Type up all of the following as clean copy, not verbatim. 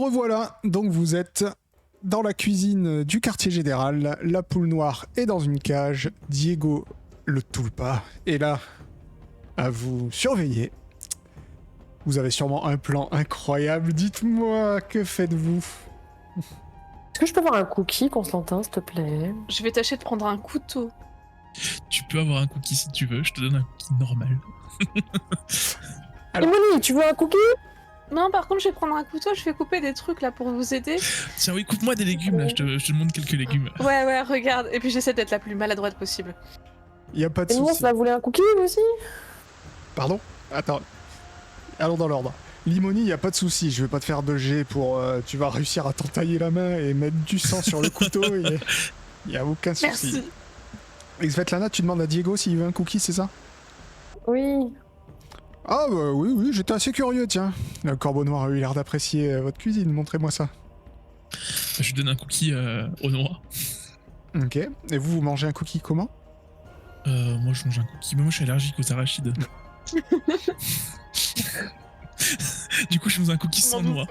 revoilà, donc vous êtes dans la cuisine du quartier général, la poule noire est dans une cage, Diego le Tulpa est là à vous surveiller. Vous avez sûrement un plan incroyable, dites-moi, que faites-vous? Est-ce que je peux avoir un cookie, Constantin, s'il te plaît? Je vais tâcher de prendre un couteau. Tu peux avoir un cookie si tu veux, je te donne un cookie normal. Alors- Emily, tu veux un cookie? Non, par contre, je vais prendre un couteau, je vais couper des trucs là pour vous aider. Tiens, oui, coupe-moi des légumes là, je te montre quelques légumes. Ouais, regarde. Et puis j'essaie d'être la plus maladroite possible. Il y a pas de Et moi, souci. ça voulait un cookie, vous aussi? Pardon? Attends. Allons dans l'ordre. Limoni, il y a pas de souci, je vais pas te faire de jet pour... tu vas réussir à t'entailler la main et mettre du sang sur le couteau et... Il y a aucun souci. Merci. Et Svetlana, tu demandes à Diego s'il veut un cookie, c'est ça? Oui. Ah bah oui, j'étais assez curieux, tiens. Le corbeau noir a eu l'air d'apprécier votre cuisine, montrez-moi ça. Je lui donne un cookie au noix. Ok. Et vous mangez un cookie comment? Moi je mange un cookie, mais moi je suis allergique aux arachides. Du coup je mange un cookie sans noix.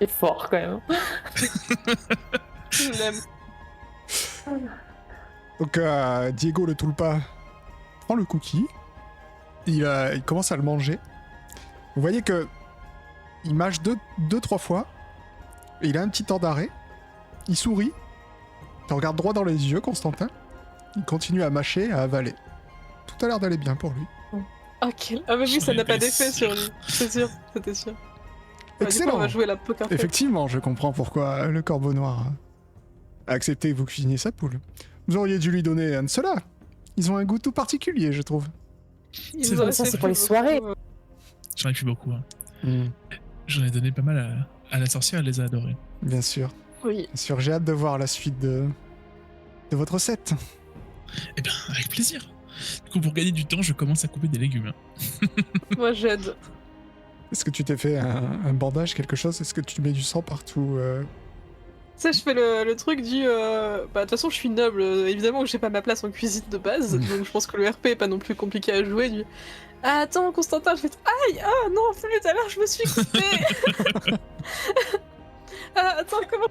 C'est fort, quand même. Je l'aime. Donc Diego le Tulpa prend le cookie, il commence à le manger. Vous voyez que il mâche deux, trois fois, et il a un petit temps d'arrêt, il sourit, il te regarde droit dans les yeux, Constantin, il continue à mâcher, à avaler. Tout a l'air d'aller bien pour lui. Ok. Ah mais oui, ça n'a pas d'effet sur lui. C'est sûr, c'était sûr. Bah, du coup, on va jouer la poker face. Effectivement, je comprends pourquoi le corbeau noir a accepté que vous cuisiniez sa poule. Vous auriez dû lui donner un de ceux-là. Ils ont un goût tout particulier, je trouve. Il C'est nous en vrai, ça, restait c'est pour les plus soirées. beaucoup. J'en ai plus beaucoup. Hein. J'en ai donné pas mal à la sorcière, elle les a adorés. Bien sûr. Oui. Bien sûr, j'ai hâte de voir la suite de votre recette. Eh bien, avec plaisir. Du coup, pour gagner du temps, je commence à couper des légumes. Hein. Moi, j'aide. Est-ce que tu t'es fait un bandage, quelque chose? Est-ce que tu mets du sang partout Tu sais, je fais le truc du... Bah, de toute façon, je suis noble. Évidemment que j'ai pas ma place en cuisine de base. Donc, je pense que le RP est pas non plus compliqué à jouer. Ah, attends, Constantin, je fais... Aïe! Ah, non, plus tout à l'heure, je me suis coupé. Ah, attends, comment...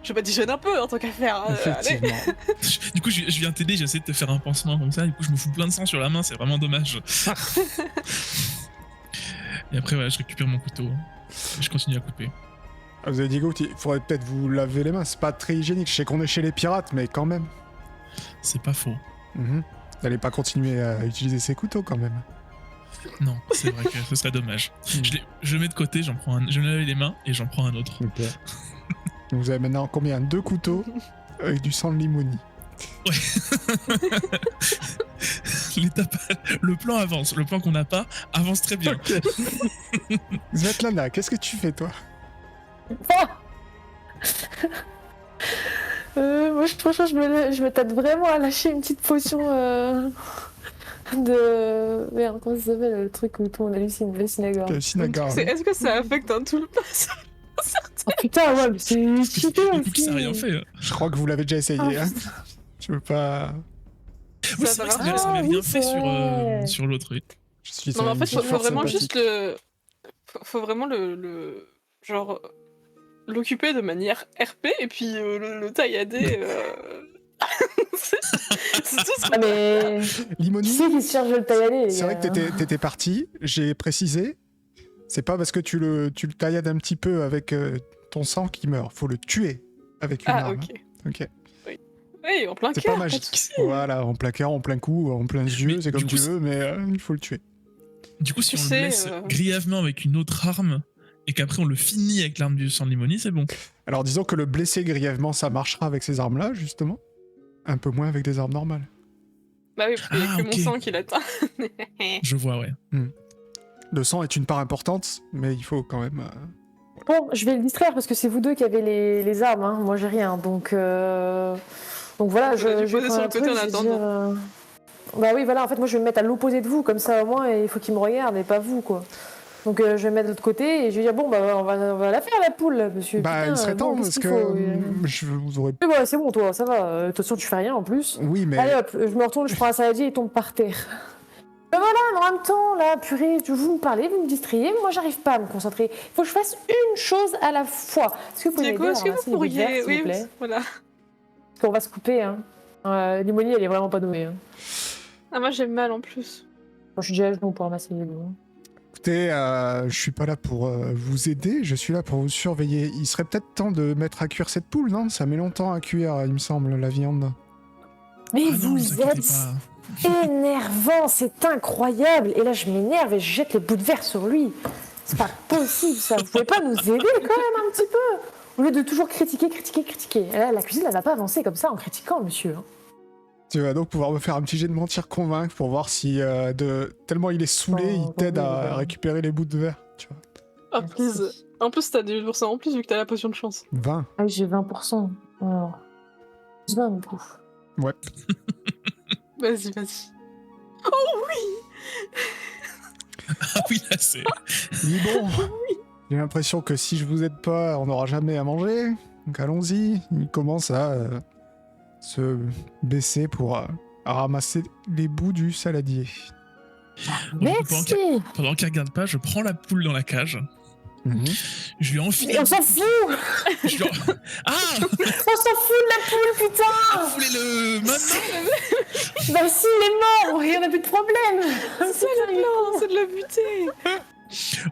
Je badigeonne un peu, en tant qu'à faire. Allez. Effectivement. Du coup, je viens t'aider, j'essaie de te faire un pansement comme ça. Du coup, je me fous plein de sang sur la main, c'est vraiment dommage. Et après, voilà, je récupère mon couteau. Et je continue à couper. Ah, vous avez dit, Diego, il faudrait peut-être vous laver les mains. C'est pas très hygiénique. Je sais qu'on est chez les pirates, mais quand même. C'est pas faux. Vous n'allez pas continuer à utiliser ces couteaux, quand même. Non, c'est vrai que ce serait dommage. Je le mets de côté, je me lave les mains et j'en prends un autre. Ok. Vous avez maintenant combien? 2 couteaux avec du sang de limonie. L'étape, le plan avance. Le plan qu'on n'a pas avance très bien. Svetlana, qu'est-ce que tu fais, toi? Moi, franchement, je me tâte vraiment à lâcher une petite potion de... Merde, comment ça s'appelle le truc où tout le monde hallucine? Le Cinnagar. Est-ce que ça affecte un tout le pass? Oh putain, ouais, mais c'est cheaté Du coup, aussi. ça n'a rien fait. Hein. Je crois que vous l'avez déjà essayé. Ah, hein. Je veux pas... Oui, Ça c'est vrai que va. ça m'avait Ah, bien oui, fait c'est vrai. sur l'autre. Oui. Je suis Non, mais en fait, faut fort vraiment sympathique. juste le... Faut vraiment le... Genre... L'occuper de manière RP, et puis le taillader... c'est tout ce Ah, qu'on... mais... Qui Limonie, c'est qui se charge de le taillader? c'est vrai que t'étais parti, j'ai précisé. C'est pas parce que tu le taillades un petit peu avec ton sang qu'il meurt. Faut le tuer avec une Ah, arme. ok. Ok. Oui, en plein C'est cœur, pas pas de magique. soucis. Voilà, en plein cœur, en plein cou, en plein yeux, Mais c'est du comme coup, tu veux, mais il faut le tuer. Du coup, si Tu on le sais, blesse grièvement avec une autre arme et qu'après on le finit avec l'arme du sang de limonie, c'est bon. Alors disons que le blesser grièvement, ça marchera avec ces armes-là, justement. Un peu moins avec des armes normales. Bah oui, parce qu'il y a Ah, que ok. mon sang qui l'atteint. Je vois, ouais. Le sang est une part importante, mais il faut quand même... Bon, je vais le distraire parce que c'est vous deux qui avez les armes, hein. Moi j'ai rien, donc voilà, On a dû je vais poser sur prendre le un côté truc, en je vais attendant. dire, Bah oui, voilà, en fait moi je vais me mettre à l'opposé de vous, comme ça au moins il faut qu'il me regarde et pas vous, quoi. Donc je vais me mettre de l'autre côté et je vais dire bon bah on va la faire la poule là, monsieur. Bah, Putain, il serait temps, bon, parce qu'est-ce que qu'il faut, je vous aurais... Mais voilà, c'est bon toi, ça va. De toute façon tu fais rien en plus. Oui, mais... Allez hop, je me retourne, je prends un saladier et il tombe par terre. Mais en même temps, là, purée, vous me parlez, vous me distrayez, moi j'arrive pas à me concentrer. Il faut que je fasse une chose à la fois. Est-ce que vous pouvez Diego, m'aider est-ce à que ramasser vous les bouts de verre, pourriez... s'il vous Oui, plaît voilà. Parce qu'on va se couper, hein. Limonie, elle est vraiment pas douée, hein. Ah, moi j'ai mal en plus. Bon, je suis déjà à genoux pour ramasser les bouts. Écoutez, je suis pas là pour vous aider, je suis là pour vous surveiller. Il serait peut-être temps de mettre à cuire cette poule, non? Ça met longtemps à cuire, il me semble, la viande. Mais Ah non, vous inquiétez êtes pas. énervant, c'est incroyable. Et là, je m'énerve et je jette les bouts de verre sur lui. C'est pas possible, ça. Vous pouvez pas nous aider quand même un petit peu? Au lieu de toujours critiquer. Et là, la cuisine, elle va pas avancer comme ça en critiquant, monsieur. Tu vas donc pouvoir me faire un petit jet de mentir convaincre pour voir si, tellement il est saoulé, Oh, il t'aide oui, à oui. récupérer les bouts de verre. Tu vois. Oh, Merci. please. En plus, t'as des % en plus vu que t'as la potion de chance. 20. Ah oui, j'ai 20%. Alors, plus 20 du coup. Ouais. Vas-y. Oh oui. Ah oui, là, c'est... Il dit bon, j'ai l'impression que si je vous aide pas, on n'aura jamais à manger. Donc allons-y. Il commence à se baisser pour à ramasser les bouts du saladier. Merci. Pendant qu'il regarde pas, je prends la poule dans la cage. Je lui enfile. Mais on s'en fout. Je lui Ah, On s'en fout de la poule, putain. foulez-le maintenant. Bah si, il est mort. Il y en a plus de problème. C'est le plan, c'est de la buter.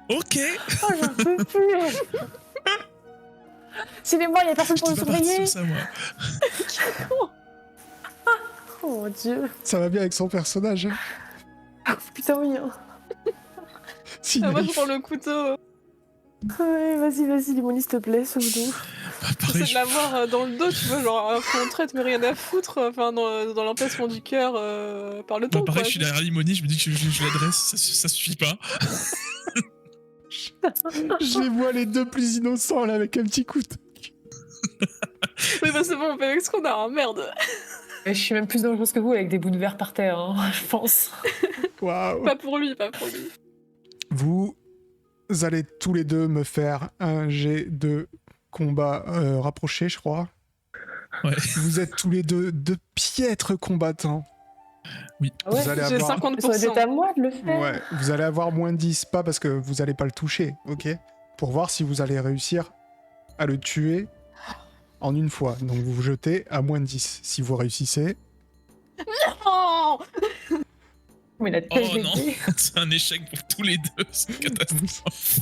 Ok. Oh, j'en peux plus. S'il est mort, il y a personne Je pour le t'ai pas parti surveiller. sur ça, moi. Oh mon dieu. Ça va bien avec son personnage. Hein. Ah, putain, oui. Hein. Si Ah, moi je naïf. prends le couteau. Ouais, vas-y, Limonie, s'il te plaît, sauve-nous. Bah, J'essaie pareil, de l'avoir dans le dos, tu vois, genre qu'on traite mais rien à foutre, enfin dans l'emplacement du cœur par le temps. pareil, quoi. je suis derrière Limoni, je me dis que je l'adresse, ça suffit pas. Je les vois les deux plus innocents là avec un petit couteau. Oui, bah c'est bon, on fait avec ce qu'on a, hein, merde. Je suis même plus dangereuse que vous avec des bouts de verre par terre, hein, je pense. Waouh. Pas pour lui. Vous allez tous les deux me faire un jet de combat rapproché, je crois. Ouais. Vous êtes tous les deux de piètres combattants. Oui. Ah ouais, Vous allez J'ai avoir... 50%. Ça aurait été à moi de le faire. Ouais, vous allez avoir moins 10, pas parce que vous allez pas le toucher, ok? Pour voir si vous allez réussir à le tuer en une fois. Donc vous vous jetez à moins 10. Si vous réussissez, Oh Mais la Oh tête non, d'été. c'est un échec pour tous les deux, c'est une catastrophe.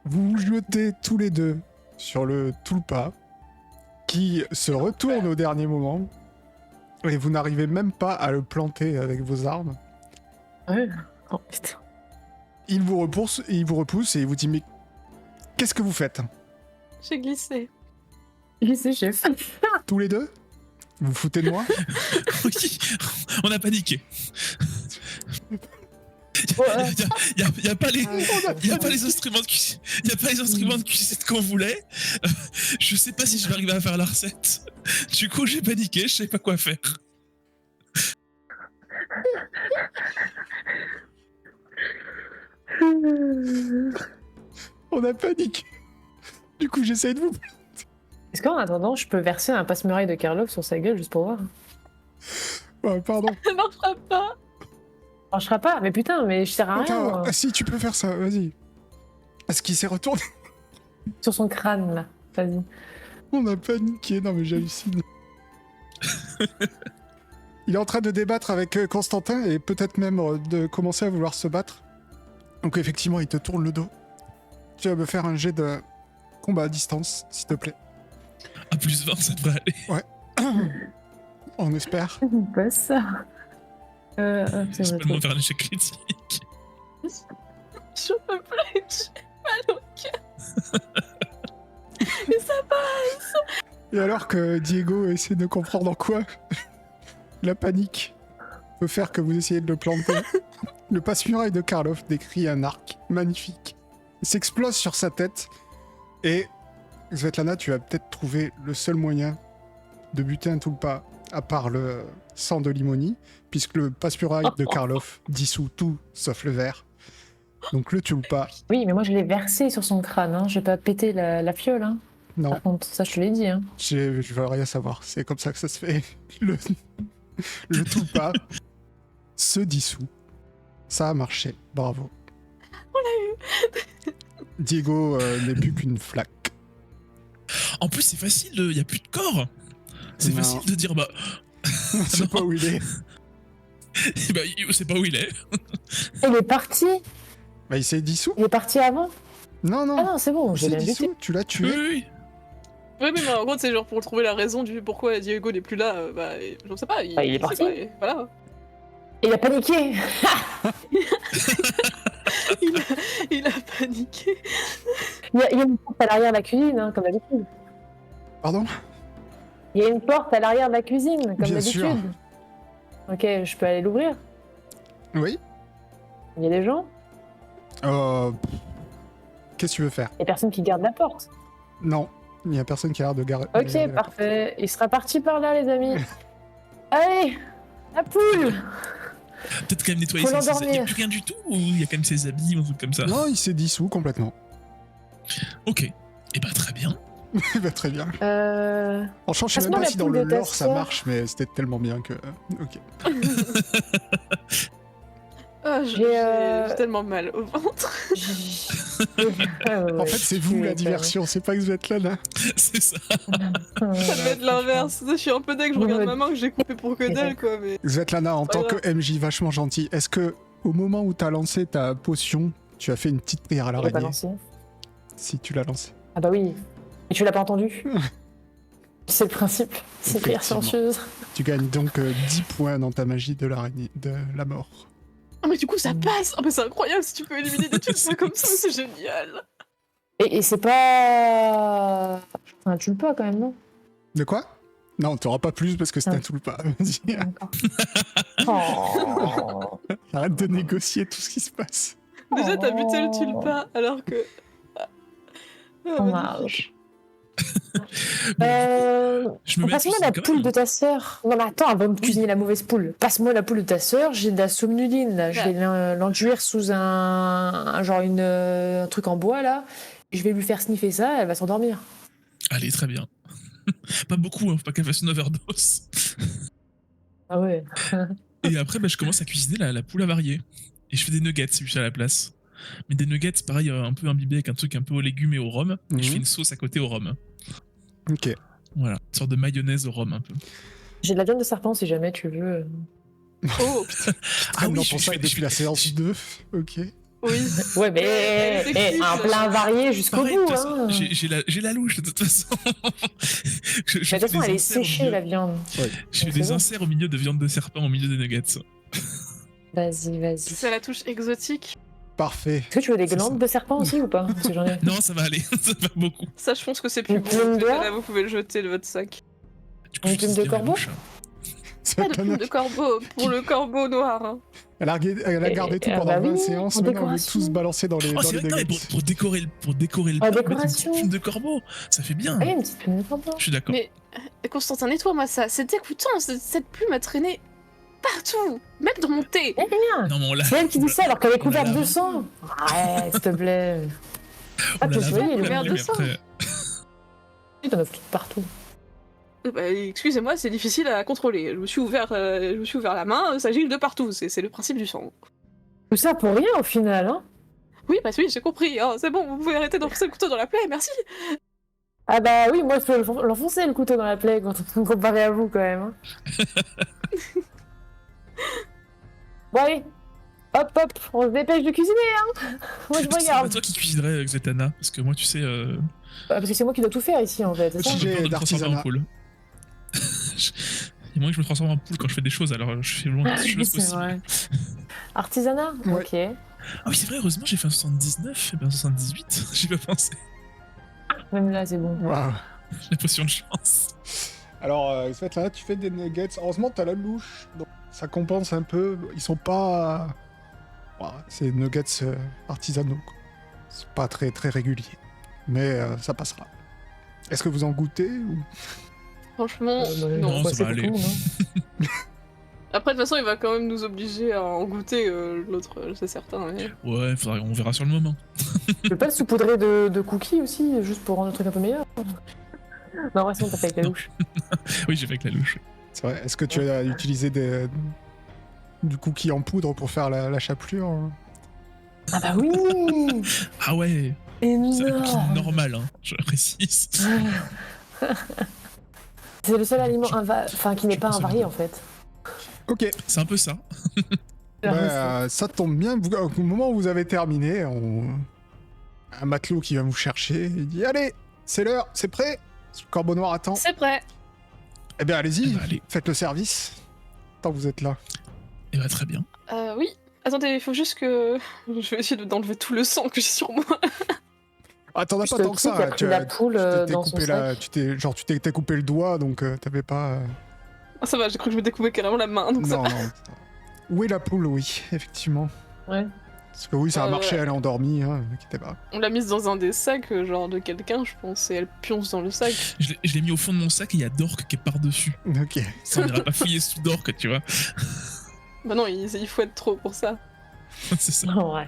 vous vous jetez tous les deux sur le Tulpa qui se retourne au dernier moment et vous n'arrivez même pas à le planter avec vos armes. Ouais. Oh putain. Il vous repousse et il vous dit mais qu'est-ce que vous faites J'ai glissé. Je sais, chef. tous les deux? Vous vous foutez de moi? Oui, on a paniqué. Ouais. Il y a pas les instruments de cuisine. Il y a pas les instruments de cuisine qu'on voulait. Je sais pas si je vais arriver à faire la recette. Du coup, j'ai paniqué, je sais pas quoi faire. On a paniqué. Du coup, j'essaye de vous... Est-ce qu'en attendant, je peux verser un passe-muraille de Karlov sur sa gueule juste pour voir? Ouais, pardon. Ça marchera pas. Ça marchera pas, mais putain, mais je sers à rien. Attends, moi. si tu peux faire ça, vas-y. Est-ce qu'il s'est retourné? Sur son crâne, là. Vas-y. On a paniqué, non mais j'hallucine. Il est en train de débattre avec Constantin et peut-être même de commencer à vouloir se battre. Donc effectivement, il te tourne le dos. Tu vas me faire un jet de combat à distance, s'il te plaît. À plus 20, ça devrait aller. On espère. Pas ça. C'est Je vrai. peux me faire un échec critique. Je peux plus, j'ai mal au cœur. Mais ça va. Et alors que Diego essaie de comprendre en quoi la panique peut faire que vous essayez de le planter, le passe-muraille de Karlov décrit un arc magnifique. Il s'explose sur sa tête et Svetlana, tu as peut-être trouvé le seul moyen de buter un Tulpa à part le sang de Limoni, puisque le passe-muraille de Karlov dissout tout sauf le verre. Donc le Tulpa, Oui, mais moi je l'ai versé sur son crâne, hein. J'ai pas pété la fiole, hein. non, Par contre, ça je te l'ai dit, hein. je veux rien savoir. C'est comme ça que ça se fait. Le Tulpa se dissout Ça a marché, bravo. On l'a eu. Diego n'est plus qu'une flaque. En plus, c'est facile, il y a plus de corps. C'est Non. facile de dire, bah, On sait pas où il est. bah, il sait pas où il est. Il est parti. Bah, il s'est dissous. Il est parti avant. Non, non. Ah non, c'est bon, il j'ai s'est bien buté. dissous. Tu l'as Oui, tué. oui. Ouais, mais en gros, c'est genre pour trouver la raison du pourquoi Diego n'est plus là, bah, je sais pas. Bah, il est sait parti. pas, et voilà. Il a paniqué. Il a paniqué. Il y a une porte à l'arrière de la cuisine, hein, comme d'habitude. Pardon? Il y a une porte à l'arrière de la cuisine, comme Bien d'habitude. sûr. Ok, je peux aller l'ouvrir. Oui. Il y a des gens. Qu'est-ce que tu veux faire? Il y a personne qui garde la porte. Non, il n'y a personne qui a l'air de garder. Ok, parfait. Il sera parti par là, les amis. Allez, la poule. Peut-être quand même nettoyer Faut il y a l'endormir. plus rien du tout ou il y a quand même ses habits ou un truc comme ça. Non, il s'est dissous complètement. Ok. Et bah très bien. Bah, très bien. Franchement, je sais même Passe-moi pas la si dans poule le de ta lore ça sœur. marche, mais c'était tellement bien que. Ok. Ah, j'ai tellement mal au ventre. En fait, c'est vous la diversion, c'est pas Svetlana. C'est ça. Ça devait être l'inverse. Je suis un peu deg, je regarde ma main que j'ai coupée pour que dalle, quoi. Mais... Svetlana, en Pas tant grave. que MJ vachement gentil, est-ce que au moment où t'as lancé ta potion, tu as fait une petite prière à Je l'ai pas l'araignée? lancé. Si tu l'as lancé. Ah bah oui. Et tu l'as pas entendu. C'est le principe. C'est une prière Effectivement. silencieuse. Tu gagnes donc 10 points dans ta magie de l'araignée, de la mort. Ah, mais du coup, ça passe. Ah, mais c'est incroyable si tu peux éliminer des trucs pas comme ça, c'est génial. Et c'est pas... Enfin, tu le pas quand même, non? De quoi? Non, t'auras pas plus parce que c'est Ah. un tout le pas. Vas-y, D'accord. Oh. arrête de négocier tout ce qui se passe. Déjà, t'as buté le tulpa, alors que. Dommage. Je me mets Passe-moi à la cuisiner quand poule même. de ta sœur. Non mais attends, avant de cuisiner la mauvaise poule, passe-moi la poule de ta sœur, j'ai de la somnuline là. Je vais l'enduire sous un genre un truc en bois là. Je vais lui faire sniffer ça, elle va s'endormir. Allez, très bien. Pas beaucoup, hein, faut pas qu'elle fasse une overdose. Ah ouais. Et après, bah, je commence à cuisiner la poule avariée. Et je fais des nuggets, si je suis à la place. Mais des nuggets, pareil, un peu imbibés avec un truc un peu aux légumes et au rhum. Et je fais une sauce à côté au rhum. Ok. Voilà, une sorte de mayonnaise au rhum un peu. J'ai de la viande de serpent si jamais tu veux. Oh, putain. Ah oui, je pour ça fais- depuis la séance 2. Ok. Oui. Ouais mais c'est kiff, un plat varié jusqu'au Pareil, de bout toute façon, hein. j'ai la louche de toute façon. Je Mais de fais toute façon des elle est inserts au séchée milieu- la viande. Je fais Donc, des c'est bon. inserts au milieu de viande de serpent, au milieu des nuggets. Vas-y. C'est la touche exotique. Parfait. Est-ce que tu veux des C'est glandes ça. de serpent aussi ou pas? Parce que j'en ai. Non, ça va aller, ça va beaucoup. Ça, je pense que c'est plus Une bon. plume d'oie Là, vous pouvez le jeter de votre sac. Du coup, Une j'utilise plume de bien la corbeau louche. Pas de plume de corbeau, pour le corbeau noir. Hein. Elle a gardé tout Ah pendant bah 20 oui, séances, en maintenant on est décoration. tous balancés dans les, Oh, dans c'est les vrai, non, mais nuggets. pour décorer le En plat, mettre une petite décoration. plume de corbeau, ça fait bien. Ah, il y a une petite plume de corbeau. Je suis d'accord. Mais Constantin, nettoie-moi ça. C'est dégoûtant. Cette plume a traîné partout, même dans mon thé. Non, mais on l'a. C'est elle qui dit ça alors qu'elle est On l'a couverte de lavé. sang. Arrête, s'il te plaît. On Ah, l'a tu lavé, vois, il on est l'a couvert lavé de sang. après. Il t'en a foutu partout. Bah, excusez-moi, c'est difficile à contrôler. Je me suis ouvert la main, ça gile de partout. C'est le principe du sang. Tout ça pour rien au final, hein. Oui, bah oui, j'ai compris. Oh, c'est bon, vous pouvez arrêter d'enfoncer le couteau dans la plaie, merci. Ah bah oui, moi je peux l'enfoncer le couteau dans la plaie quand on comparé à vous quand même. Hein. Bon allez, hop, on se dépêche de cuisiner, hein. Moi je C'est pas regarde. toi qui cuisinerais, Xetana, parce que moi, tu sais, Parce que c'est moi qui dois tout faire ici en fait, c'est ça? Aussi, j'ai peur de me d'artisanat. transformer en poule. Il y a moyen que je me transforme en poule quand je fais des choses, alors je fais le moins de choses C'est possible. vrai. Artisanat. Ouais. Ok. Ah oui, c'est vrai, heureusement, j'ai fait un 79 et bien un 78. J'y pas pensé. Même là c'est bon. Waouh. La potion de chance. Alors, Svetlana, tu fais des nuggets. Heureusement, t'as la louche, donc ça compense un peu. Ils sont pas. C'est nuggets artisanaux, quoi. C'est pas très très régulier. Mais ça passera. Est-ce que vous en goûtez ou... Franchement, Bah, non. ça c'est va pour aller. tout le monde, hein. Après, de toute façon, il va quand même nous obliger à en goûter l'autre, c'est certain. Mais... Ouais, on verra sur le moment. Tu peux pas le saupoudrer de cookies aussi, juste pour rendre le truc un peu meilleur? Non, ouais, sinon t'as fait avec la louche. Oui, j'ai fait avec la louche. C'est vrai. Est-ce que tu as utilisé du cookie en poudre pour faire la chapelure. Ah bah oui. Ah ouais, c'est un cookie Énorme. normal, hein, je précise. C'est le seul aliment qui n'est Je pas pense invarié à en fait. Ok, C'est un peu ça. ça tombe bien. Au moment où vous avez terminé, un matelot qui va vous chercher, il dit allez, c'est l'heure, c'est prêt. Le corbeau noir attend. C'est prêt. Eh bien allez-y, Eh ben, allez. faites le service. Tant que vous êtes là. Et bah très bien. Oui. Attendez, il faut juste que... Je vais essayer d'enlever tout le sang que j'ai sur moi. Ah, t'en as Juste pas le tant que truc, ça. il a pris la poule t'es dans son coupé sac. tu t'es coupé le doigt, donc t'avais pas. Ah, ça va, j'ai cru que je me découvrais carrément la main, donc ça Non, va. non. Où est la poule, oui, effectivement. Ouais. Parce que oui, ça a marché, elle est endormie, hein, ne inquiétez pas. On l'a mise dans un des sacs, genre de quelqu'un, je pense, et elle pionce dans le sac. Je l'ai mis au fond de mon sac et il y a Dork qui est par-dessus. Ok. Ça, on n'ira pas fouiller sous Dork, tu vois. Bah non, il faut être trop pour ça. C'est ça. Ouais.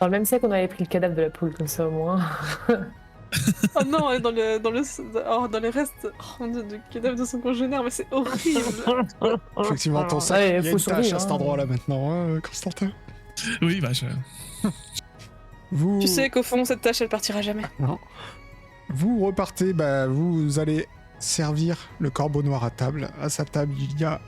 Dans le même sac, on avait pris le cadavre de la poule, comme ça au moins. Oh non, et dans les restes, oh mon dieu, de cadavre de son congénère, mais c'est horrible. Effectivement, ton sac, Ouais, il y a faut une tâche survivre, à cet hein. endroit-là maintenant, hein, Constantin. Oui, bah Vous... Tu sais qu'au fond, cette tâche, elle partira jamais. Non. Vous repartez, bah, vous allez servir le corbeau noir à table. À sa table, il y a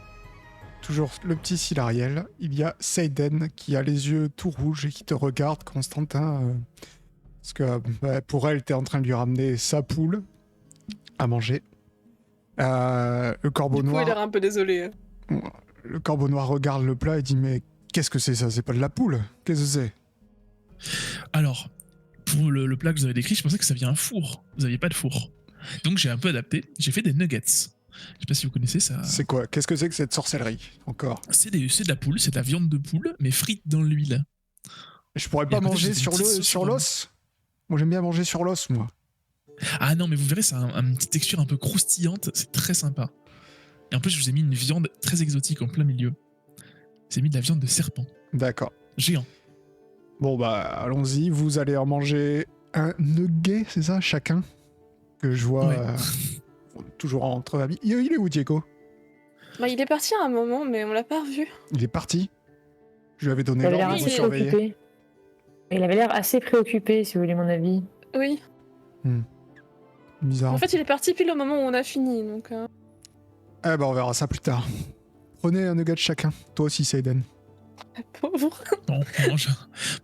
toujours le petit Silariel. Il y a Seiden qui a les yeux tout rouges et qui te regarde, Constantin. Parce que bah, pour elle, t'es en train de lui ramener sa poule à manger. Le corbeau Du coup, noir. il a l'air un peu désolé. Le corbeau noir regarde le plat et dit mais qu'est-ce que c'est ça? C'est pas de la poule? Qu'est-ce que c'est? alors, pour le plat que vous avez décrit, je pensais que ça vient un four. Vous aviez pas de four. Donc j'ai un peu adapté. J'ai fait des nuggets. Je sais pas si vous connaissez ça. C'est quoi? Qu'est-ce que c'est que cette sorcellerie? Encore. C'est de la poule, c'est de la viande de poule, mais frite dans l'huile. Je pourrais Et pas à côté, manger j'ai des sur petites sauces sur sur l'os? Moi j'aime bien manger sur l'os, moi. Ah non, mais vous verrez, c'est une petite texture un peu croustillante. C'est très sympa. Et en plus, je vous ai mis une viande très exotique en plein milieu. J'ai mis de la viande de serpent. D'accord. Géant. Bon bah allons-y, vous allez en manger un nugget, c'est ça, chacun? Que je vois Ouais. toujours entre amis. Il est où, Diego? Bah, il est parti à un moment, mais on l'a pas revu. Il est parti. Je lui avais donné Il avait l'air l'ordre de vous assez surveiller. préoccupé. Il avait l'air assez préoccupé, si vous voulez mon avis. Oui. Bizarre. En fait, il est parti pile au moment où on a fini, donc... Eh ben on verra ça plus tard. Prenez un nugget chacun. Toi aussi, Seiden. Pauvre. Bon, on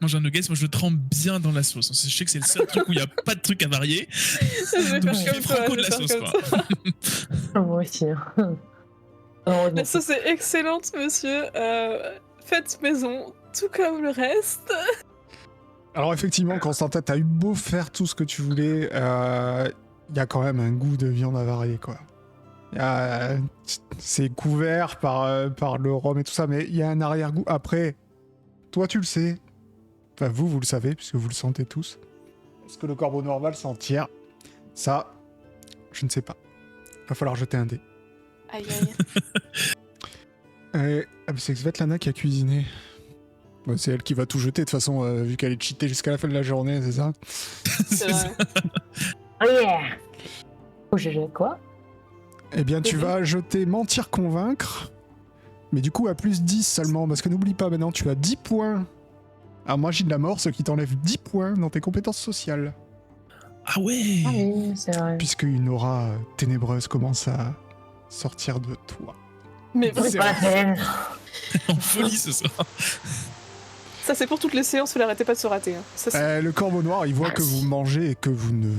mange un nuggets, moi je le trempe bien dans la sauce. Je sais que c'est le seul truc où il n'y a pas de truc à varier. Je vais Donc faire je fais comme toi, franco je de vais la faire sauce, comme quoi. ça. Moi aussi. Hein. Heureusement. La sauce est excellente, monsieur. Faites maison, tout comme le reste. Alors effectivement, Constantin, t'as eu beau faire tout ce que tu voulais, il y a quand même un goût de viande avariée, quoi. C'est couvert par le rhum et tout ça, mais il y a un arrière-goût. Après, toi tu le sais, enfin vous le savez, puisque vous le sentez tous. Est-ce que le corbeau noir va le sentir? Ça, je ne sais pas. Va falloir jeter un dé. Aïe aïe. C'est Svetlana qui a cuisiné. Ouais, c'est elle qui va tout jeter de toute façon, vu qu'elle est cheatée jusqu'à la fin de la journée, c'est ça? C'est vrai. Oh yeah. Oh, j'ai quoi? Eh bien, tu vas jeter mentir convaincre, mais du coup à plus 10 seulement, parce que n'oublie pas maintenant, tu as 10 points à magie de la mort, ce qui t'enlève 10 points dans tes compétences sociales, Ah ouais. Ah oui, c'est vrai. puisqu'une aura ténébreuse commence à sortir de toi. Mais C'est C'est pas la peine. En folie ce soir. ça, c'est pour toutes les séances, vous l'arrêtez pas de se rater. Hein. Ça, c'est- Le corbeau noir, il voit que vous mangez et que vous ne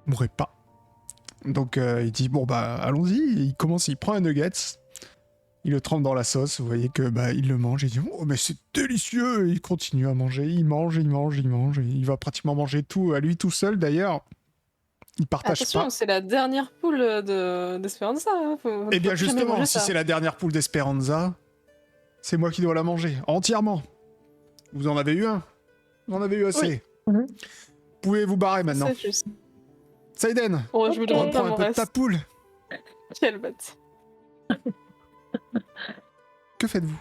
mourrez pas. Donc il dit, bon bah allons-y, il prend un nugget, il le trempe dans la sauce, vous voyez que bah il le mange, il dit, oh mais c'est délicieux, et il continue à manger, il mange, et il va pratiquement manger tout à lui tout seul d'ailleurs. Il partage Attention, pas. c'est la dernière poule d'Esperanza. Hein. Faut Eh bien jamais justement, manger si ça. c'est la dernière poule d'Esperanza, c'est moi qui dois la manger, entièrement. Vous en avez eu un? Vous en avez eu assez. Oui. Mhm. Pouvez vous barrer maintenant. C'est juste. Saïden, Oh, je me demande pas reprends un mon peu de reste. ta poule. Quelle bête. Que faites-vous?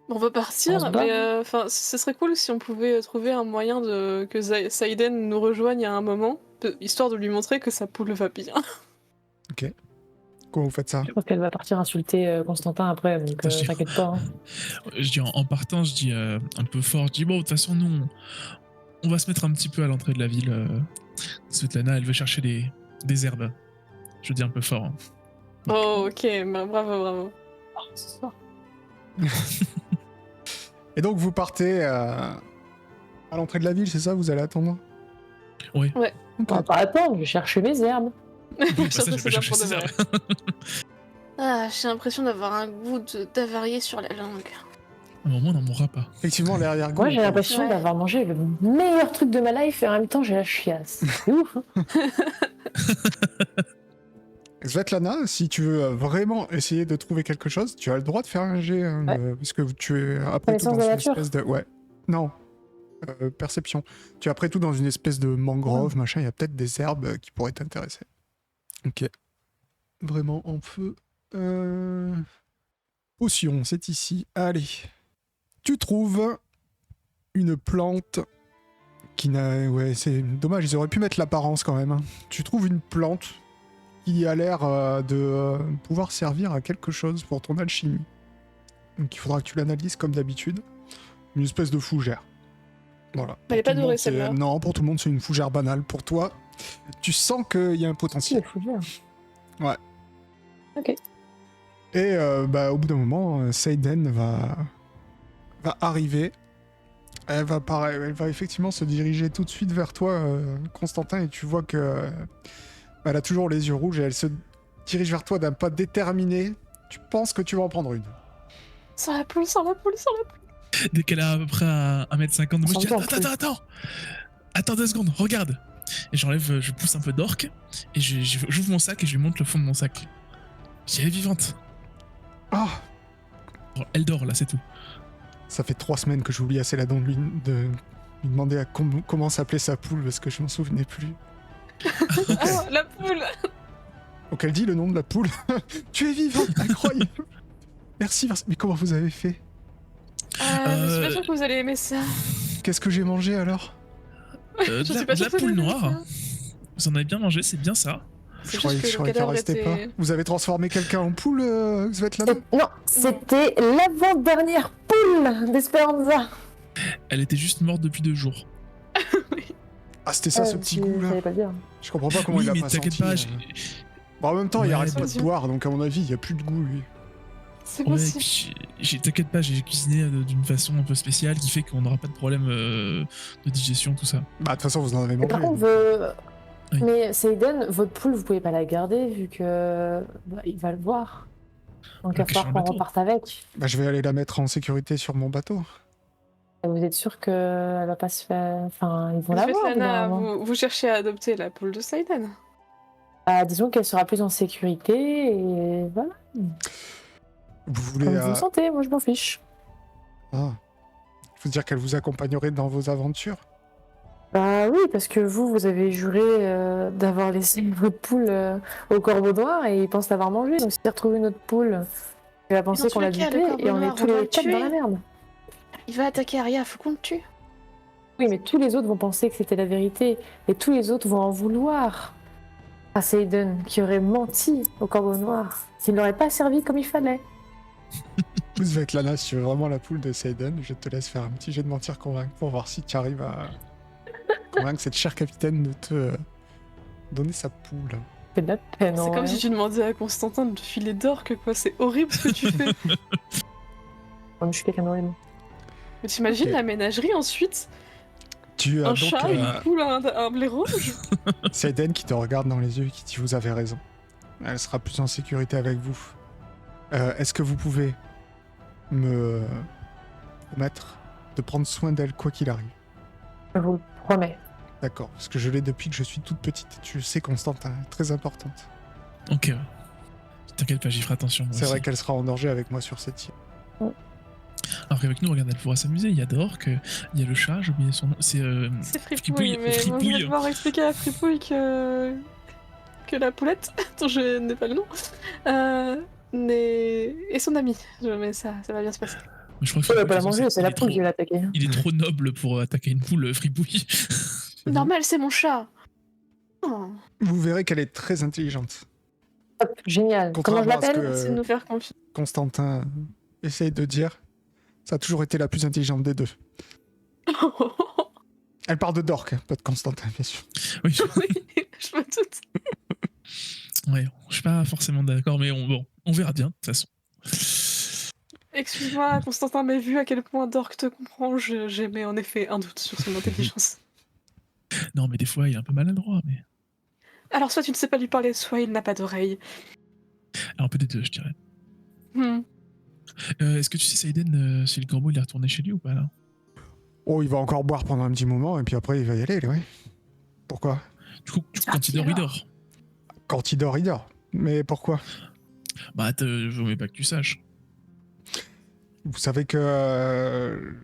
On va On partir, se barre. mais enfin, ce serait cool si on pouvait trouver un moyen de que Saïden nous rejoigne à un moment, histoire de lui montrer que sa poule va bien. Comment vous faites ça? Je pense qu'elle va partir insulter Constantin après, donc Attends, je- t'inquiète pas. Hein. Je dis en partant, je dis un peu fort, je dis bon, de toute façon, nous, on va se mettre un petit peu à l'entrée de la ville. Svetlana, elle veut chercher des herbes. Je dis un peu fort. Hein. Oh, ok, bah, bravo. Oh, c'est ça. Et donc vous partez à l'entrée de la ville, c'est ça? Vous allez attendre? Oui. Ok. On va pas attendre, je vais chercher mes herbes. Oui, ça, je vais c'est chercher pour de ces vrai. herbes. Ah, j'ai l'impression d'avoir un goût d'avarié sur la langue. À un moment, on n'en mourra pas. Effectivement, l'arrière-goût. Moi, j'ai l'impression Ouais. d'avoir mangé le meilleur truc de ma life et en même temps, j'ai la chiasse. C'est ouf. Hein. Svetlana, si tu veux vraiment essayer de trouver quelque chose, tu as le droit de faire un jet, hein, puisque tu es après tout Connaissance dans de une la nature. espèce de... Ouais. Non. Perception. Tu es après tout dans une espèce de mangrove, machin, il y a peut-être des herbes qui pourraient t'intéresser. Ok. Vraiment en feu. Potion, c'est ici. Allez. Tu trouves une plante qui n'a... Ouais, c'est dommage, ils auraient pu mettre l'apparence quand même. Hein. Tu trouves une plante qui a l'air de pouvoir servir à quelque chose pour ton alchimie. Donc il faudra que tu l'analyses comme d'habitude. Une espèce de fougère. Voilà. Elle est Pour pas tout le dorée, monde, c'est- celle-là. Non, pour tout le monde, c'est une fougère banale. Pour toi, tu sens qu'il y a un Si, potentiel. il faut bien. Et au bout d'un moment, Seiden va arriver. Elle va effectivement se diriger tout de suite vers toi, Constantin, et tu vois que elle a toujours les yeux rouges et elle se dirige vers toi d'un pas déterminé. Tu penses que tu vas en prendre une. Sans la poule. Dès qu'elle a à peu près 1m50 de moi, je dis S'entend attends. Attends 2 secondes, regarde. Et j'enlève, je pousse un peu d'orque, et j'ouvre mon sac et je lui montre le fond de mon sac. Je dis, elle est vivante. Ah, Elle dort, là, c'est tout. ça fait 3 semaines que j'oublie assez la don de lui demander à comment s'appelait sa poule parce que je m'en souvenais plus. Ah, la poule. Donc elle dit le nom de la poule. Tu es vivante, incroyable. Merci. Mais comment vous avez fait? Je suis pas sûre que vous allez aimer ça. Qu'est-ce que j'ai mangé alors? Je De suis pas la sûre que vous poule allez aimer noire. ça. Vous en avez bien mangé, c'est bien ça. C'est Je croyais juste que qu'il le en cadavre restait était... pas. Vous avez transformé quelqu'un en poule, Svetlana? Non, c'était l'avant-dernière poule d'Esperanza. Elle était juste morte depuis 2 jours. Ah, c'était ça, ce petit goût là. J'allais pas le dire. Je comprends pas comment Oui, il a mais pas t'inquiète senti. pas, Bon, en même temps, il Ouais, arrête pas vas-y. de boire, donc à mon avis, il y a plus de goût lui. C'est Ouais, et possible. puis t'inquiète pas, j'ai cuisiné d'une façon un peu spéciale qui fait qu'on n'aura pas de problème de digestion, tout ça. Bah, de toute façon, vous en avez Mais par mangé. contre, Oui. mais Seiden, votre poule, vous pouvez pas la garder vu que il va le voir. Donc il va cacher falloir dans le qu'on bateau. reparte avec. Bah, je vais aller la mettre en sécurité sur mon bateau. Et vous êtes sûr qu'elle va pas se faire. Enfin, ils vont la voir. au bout d'un Svetlana, moment. vous cherchez à adopter la poule de Saiden. Bah, disons qu'elle sera plus en sécurité et voilà. Vous voulez. Comme vous le sentez, moi je m'en fiche. Ah. Faut dire qu'elle vous accompagnerait dans vos aventures. Bah oui, parce que vous avez juré d'avoir laissé votre poule au corbeau noir et il pense l'avoir mangé. Donc s'il retrouve une autre poule, il va penser dans qu'on l'a tous les cas, dupé le corbeau et on est noir, tous on va les le quatre dans tuer. la merde. Il va attaquer Arya, faut qu'on le tue. Oui, mais tous les autres vont penser que c'était la vérité et tous les autres vont en vouloir à Seiden qui aurait menti au corbeau noir s'il n'aurait pas servi comme il fallait. Svetlana, si tu veux vraiment la poule de Seiden, je te laisse faire un petit jet de mentir convaincre pour voir si tu arrives à convaincre cette chère capitaine de te donner sa poule. C'est de la peine. C'est en comme vrai. si tu demandais à Constantin de te filer d'orque, quoi. C'est horrible ce que tu fais. Moi, je suis quelqu'un d'horrible. Mais t'imagines Ok. la ménagerie ensuite? Tu as Un donc chat, une poule, un blé rouge? Seiden qui te regarde dans les yeux et qui dit vous avez raison. Elle sera plus en sécurité avec vous. Est-ce que vous pouvez me promettre de prendre soin d'elle quoi qu'il arrive? Je vous le promets. D'accord, parce que je l'ai depuis que je suis toute petite. Tu le sais, Constantin, très importante. Ok. T'inquiète pas, j'y ferai attention. moi C'est aussi. vrai qu'elle sera en danger avec moi sur cette île. Alors avec nous, regarde, elle pourra s'amuser. Il y a Dork, il y a le chat, j'ai oublié son nom. C'est C'est Fripouille, Fripouille, mais moi, je Fripouille. vais devoir expliquer à Fripouille que la poulette, dont je n'ai pas le nom, et son ami. Mais ça va bien se passer. je crois que Elle va pas la Fripouille, manger, c'est la il est poule qui trop- va l'attaquer. Il est trop noble pour attaquer une poule, Fripouille. Normal, c'est mon chat. Oh. Vous verrez qu'elle est très intelligente. Hop, génial. Comment je Contrairement à ce l'appelle que C'est de nous faire confiance. Constantin essaye de dire, ça a toujours été la plus intelligente des deux. Elle parle de Dork, pas de Constantin, bien sûr. Oui, je... Oui, je me doute. ouais, je suis pas forcément d'accord, mais on verra bien, de toute façon. Excuse-moi, Constantin, mais vu à quel point Dork te comprend, j'émets en effet un doute sur son intelligence. Non, mais des fois, il est un peu maladroit, mais... Alors, soit tu ne sais pas lui parler, soit il n'a pas d'oreille. Un peu des deux, je dirais. Hmm. Est-ce que tu sais, Saïden, si le corbeau, il est retourné chez lui ou pas, là? Oh, il va encore boire pendant un petit moment, et puis après, il va y aller, oui. Pourquoi? Du coup, quand il dort, il dort. Quand il dort, il dort. Mais pourquoi? Bah, je veux pas que tu saches. Vous savez que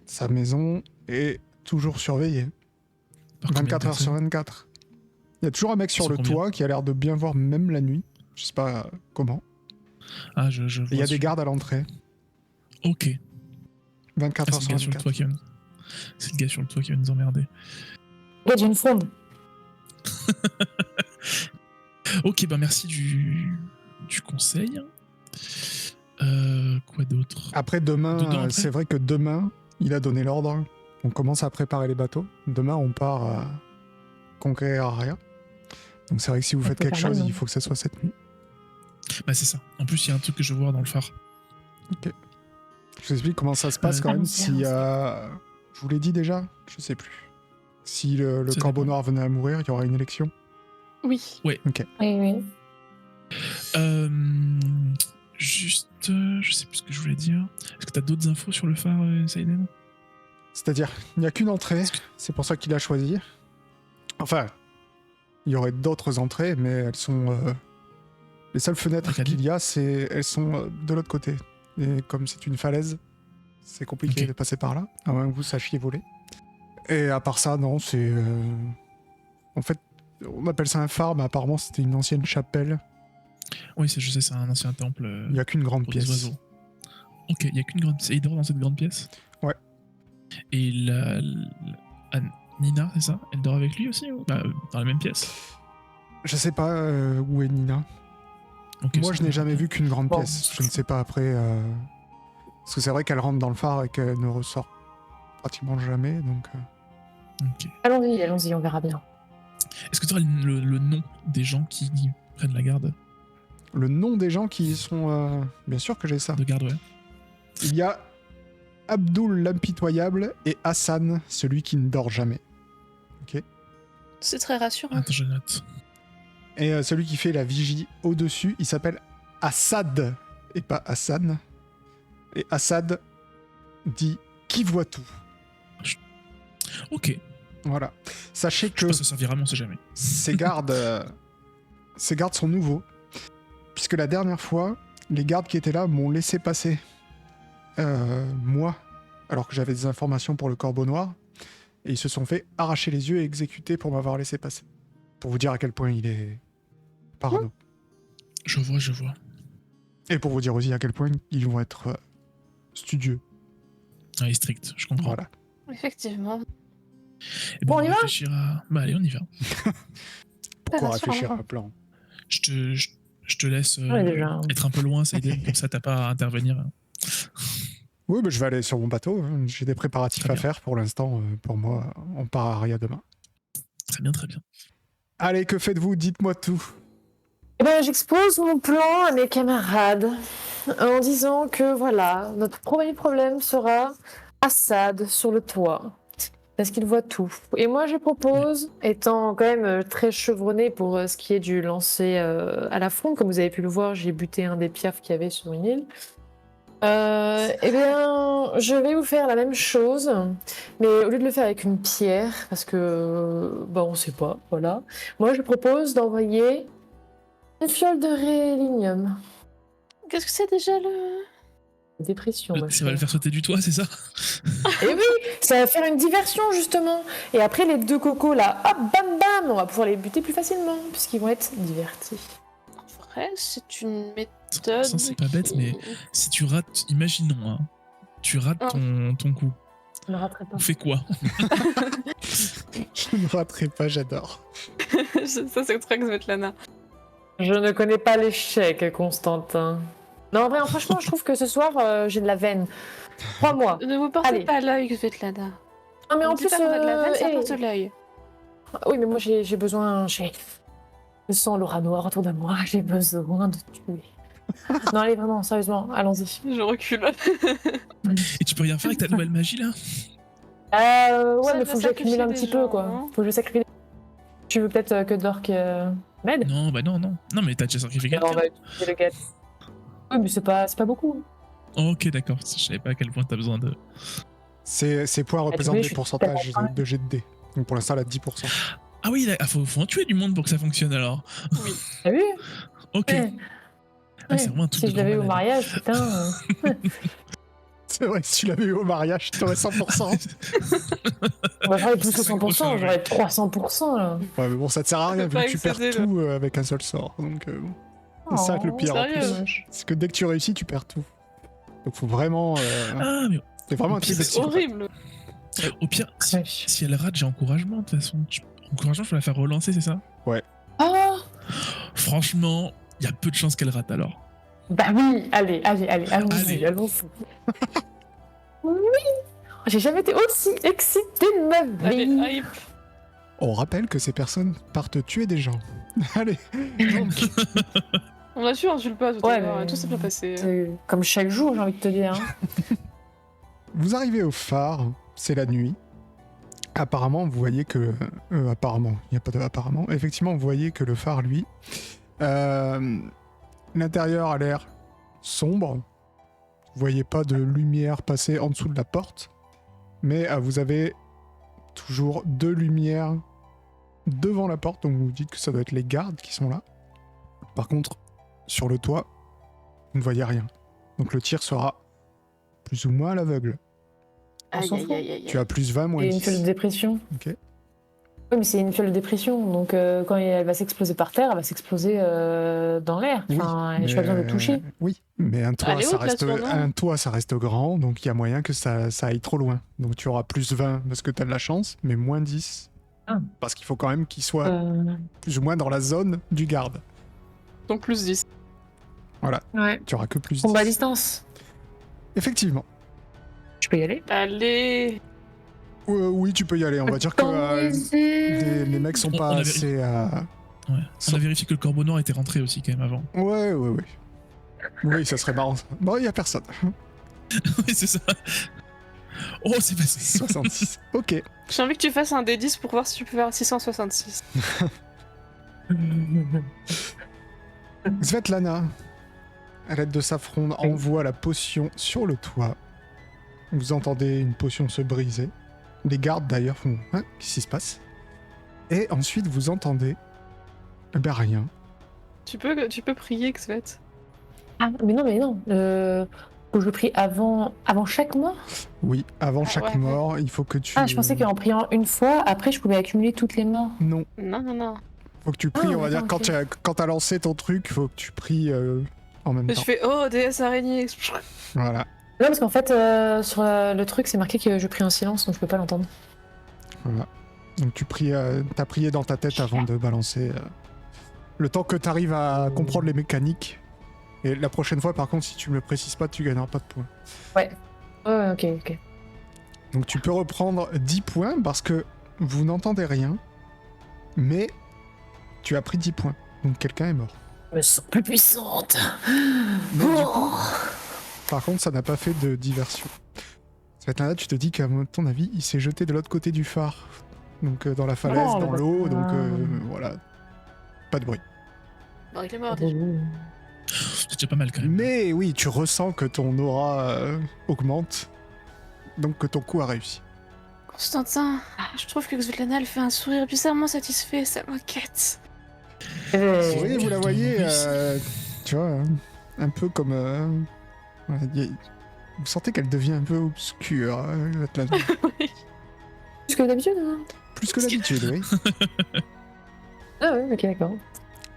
sa maison est toujours surveillée. Par combien de 24 heures sur personnes 24. Il y a toujours un mec sur Sur le combien toit qui a l'air de bien voir même la nuit. Je sais pas comment. Ah, je Et vois. il y a des gardes à l'entrée. Ok. 24 Ah, heures c'est le sur gars sur le 24. toit qui va nous... C'est le gars sur le toit qui va nous emmerder. Ouais, j'ai une fronde. Ok, bah merci du conseil. Quoi d'autre? Après, Dedans, demain, après c'est vrai que demain, il a donné l'ordre. On commence à préparer les bateaux. Demain, on part à conquérir Aria. Donc c'est vrai que si vous Ça faites peut quelque faire mal, chose, hein. il faut que ça soit cette nuit. Bah c'est ça. En plus, il y a un truc que je veux voir dans le phare. Je vous explique comment ça se passe quand même. allons-y, Si, je vous l'ai dit déjà, je sais plus. Si le Ça corbeau dépend. noir venait à mourir, il y aura une élection. Oui. Oui, oui. Juste, je sais plus ce que je voulais dire. Est-ce que t'as d'autres infos sur le phare, Saïden? C'est-à-dire, il n'y a qu'une entrée, c'est pour ça qu'il a choisi. Enfin, il y aurait d'autres entrées, mais elles sont... les seules fenêtres Regardez. qu'il y a, elles sont de l'autre côté. Et comme c'est une falaise, c'est compliqué Ok. de passer par là, à moins que vous sachiez voler. Et à part ça, non, c'est... En fait, on appelle ça un phare, mais apparemment c'était une ancienne chapelle. Oui, je sais, c'est un ancien temple Il n'y a qu'une grande pour des pièce. oiseaux. Ok, il y a qu'une grande pièce. Et il dort dans cette grande pièce? Ouais. Et Nina, c'est ça? Elle dort avec lui aussi ou... Bah, dans la même pièce? Je sais pas où est Nina. Ok, Moi, ça je n'ai va. jamais vu qu'une grande Bon. pièce. Je ne sais pas après. Parce que c'est vrai qu'elle rentre dans le phare et qu'elle ne ressort pratiquement jamais. Donc, Ok. Allons-y, on verra bien. Est-ce que tu auras le nom des gens qui prennent la garde le nom des gens qui sont. Bien sûr que j'ai ça. de garde, ouais. Il y a Abdul l'impitoyable et Hassan, celui qui ne dort jamais. C'est très rassurant. Attends, je note. Et celui qui fait la vigie au-dessus, il s'appelle Assad et pas Hassan. Et Assad dit qui voit tout. Ok. Voilà. Sachez Je que pense que ça servira, mais on sait jamais. ces gardes sont nouveaux. Puisque la dernière fois, les gardes qui étaient là m'ont laissé passer. Moi, alors que j'avais des informations pour le corbeau noir. Et ils se sont fait arracher les yeux et exécuter pour m'avoir laissé passer. Pour vous dire à quel point il est parano. Je vois. Et pour vous dire aussi à quel point ils vont être studieux. Ah, il est strict, je comprends. Voilà. Effectivement. Et Bon, on y va réfléchir à... Bah allez, on y va. Pourquoi rassurant. réfléchir à un plan? Je te laisse Ouais, déjà. être un peu loin, Saïden, comme ça t'as pas à intervenir. Oui, mais je vais aller sur mon bateau. Hein. J'ai des préparatifs Très à bien. faire pour l'instant. Pour moi, on part à Aria demain. Très bien, très bien. Allez, que faites-vous? Dites-moi tout. Eh ben, j'expose mon plan à mes camarades en disant que voilà, notre premier problème sera Assad sur le toit. Parce qu'il voit tout. Et moi, je propose, étant quand même très chevronné pour ce qui est du lancer à la fronde, comme vous avez pu le voir, j'ai buté un des piafs qu'il y avait sur une île. Eh bien, je vais vous faire la même chose, mais au lieu de le faire avec une pierre, parce que, bah, on sait pas, voilà. Moi, je propose d'envoyer une fiole de rélinium. Qu'est-ce que c'est déjà le... Dépression, ma Ça va le chère. faire sauter du toit, c'est ça? Et oui, ça va faire une diversion, justement. Et après, les deux cocos, là, hop, bam, bam, on va pouvoir les buter plus facilement, puisqu'ils vont être divertis. En vrai, c'est une méthode... Ça, c'est pas bête, mais si tu rates, imaginons, hein, tu rates Ah. ton coup, Je ne raterai pas. on fait quoi? Je ne raterai pas, j'adore. Ça, c'est très Svetlana. Je ne connais pas l'échec, Constantin. Non, en vrai, franchement, je trouve que ce soir, j'ai de la veine. Crois-moi. Ne vous portez Allez. pas à l'œil, Svetlana. Non, mais en On dit plus, pas qu'on a de la veine, ça hey. porte l'œil. Oui, mais moi, j'ai besoin... Je sens l'aura noire autour de moi, j'ai besoin de tuer. Non, allez, vraiment, sérieusement, allons-y. Je recule. Et tu peux rien faire avec ta nouvelle magie là? Ouais, Ça mais va faut que j'accumule un sacrifier petit des peu, gens, quoi. hein. Faut que je sacrifie. Tu veux peut-être que Dork m'aide? Non, bah non, non. Non, mais t'as déjà sacrifié Alors, on quelqu'un. va utiliser le gars. Oui, mais c'est pas beaucoup. Oh, ok, d'accord. Je savais pas à quel point t'as besoin de. Ces points oui, représentent je des suis pourcentages tellement de jet de dés. Donc pour l'instant, elle a 10%. Ah oui, faut en tuer du monde pour que ça fonctionne alors. T'as vu? Ok. Ouais. Ah, c'est vraiment un truc Si de je l'avais eu grand au malade. mariage, putain. C'est vrai, si tu l'avais eu au mariage, t'aurais 100%. Bah, j'aurais plus que C'est ça qu'on 100%, change. j'aurais 300%, là. Ouais, mais bon, ça te sert à rien, vu Pas que tu perds excédé, là. tout avec un seul sort. Donc, c'est ça que le pire en sérieux plus. C'est que dès que tu réussis, tu perds tout. Donc faut vraiment... Ah, mais c'est vraiment un truc de C'est psychopathe. horrible. au pire, Ouais. si elle rate, j'ai encouragement de toute façon. Encouragement, je peux la faire relancer, c'est ça? Ah Franchement, il y a peu de chances qu'elle rate alors. bah oui, allez, Allez. allons-y. Oui. J'ai jamais été aussi excitée de ma Allez, vie. hype. On rappelle que ces personnes partent tuer des gens. Allez, On a su, insulte pas tout Ouais, à l'heure. mais- Tout s'est bien passé. C'est comme chaque jour, j'ai envie de te dire. Hein. vous arrivez au phare, c'est la nuit. Apparemment, vous voyez que... apparemment, il n'y a pas de apparemment. Effectivement, vous voyez que le phare, lui... l'intérieur a l'air sombre. Vous voyez pas de lumière passer en dessous de la porte. Mais vous avez toujours 2 lumières devant la porte. Donc vous vous dites que ça doit être les gardes qui sont là. Par contre, sur le toit, vous ne voyez rien. Donc le tir sera plus ou moins à l'aveugle. On s'en fout. Tu as plus 20, moins Et une fiole de 10. dépression. Ok. Oui, mais c'est une fiole de dépression, donc quand elle va s'exploser par terre, elle va s'exploser dans l'air. Enfin, je n'ai pas besoin de toucher. Oui, mais un toit, Elle est ça haute, la reste, tour, non un toit, ça reste grand, donc il y a moyen que ça aille trop loin. Donc tu auras plus 20 parce que tu as de la chance, mais moins 10. Ah. Parce qu'il faut quand même qu'il soit Euh, plus ou moins dans la zone du garde. Donc plus 10. Ouais. Tu auras que plus 10. Combat à distance. Effectivement. Je peux y aller? Allez. Oui, tu peux y aller. On va dire que les mecs sont On pas avait- assez... Ouais. On a vérifié que le corbeau noir était rentré aussi quand même avant. Ouais. Oui, ça serait marrant. Bon, il y a personne. Oui, c'est ça. Oh, c'est passé. 66. Ok. J'ai envie que tu fasses un D10 pour voir si tu peux faire 666. Svetlana, à l'aide de sa fronde, Oui. envoie la potion sur le toit. Vous entendez une potion se briser. Les gardes d'ailleurs font « Hein, qu'est-ce qui se passe ?» Et ensuite vous entendez... Eh ben rien. Tu peux prier, Xvet. Ah, mais non. Faut que je prie avant chaque mort? Oui, avant Ah, chaque ouais. mort, il faut que tu... Ah, je pensais qu'en priant une fois, après, je pouvais accumuler toutes les morts. Non, Non. faut que tu pries, Ah, on va dire, d'accord, quand t'as lancé ton truc, faut que tu pries en même Et temps. je fais oh, déesse araignée. Voilà. Non, parce qu'en fait, sur le truc, c'est marqué que je prie en silence, donc je peux pas l'entendre. Donc tu pries, t'as prié dans ta tête avant de balancer. Le temps que t'arrives à comprendre les mécaniques. Et la prochaine fois, par contre, si tu me le précises pas, tu gagneras pas de points. Ouais, ok. Donc tu peux reprendre 10 points parce que vous n'entendez rien, mais tu as pris 10 points. Donc quelqu'un est mort. Je me sens plus puissante. Mais du coup, par contre, ça n'a pas fait de diversion. Svetlana, tu te dis qu'à ton avis, il s'est jeté de l'autre côté du phare. Donc dans la falaise, Oh, dans le l'eau, bâtard. donc voilà. Pas de bruit. Bon, il est mort déjà. C'est déjà pas mal quand même. Mais oui, tu ressens que ton aura augmente, donc que ton coup a réussi. Constantin, je trouve que Svetlana elle fait un sourire bizarrement satisfait, ça m'inquiète. Oui, vous la voyez, oui. tu vois, un peu comme... ouais, vous sentez qu'elle devient un peu obscure, Svetlana. Plus que d'habitude, hein? Plus que d'habitude, oui. Ah ouais, ok, d'accord.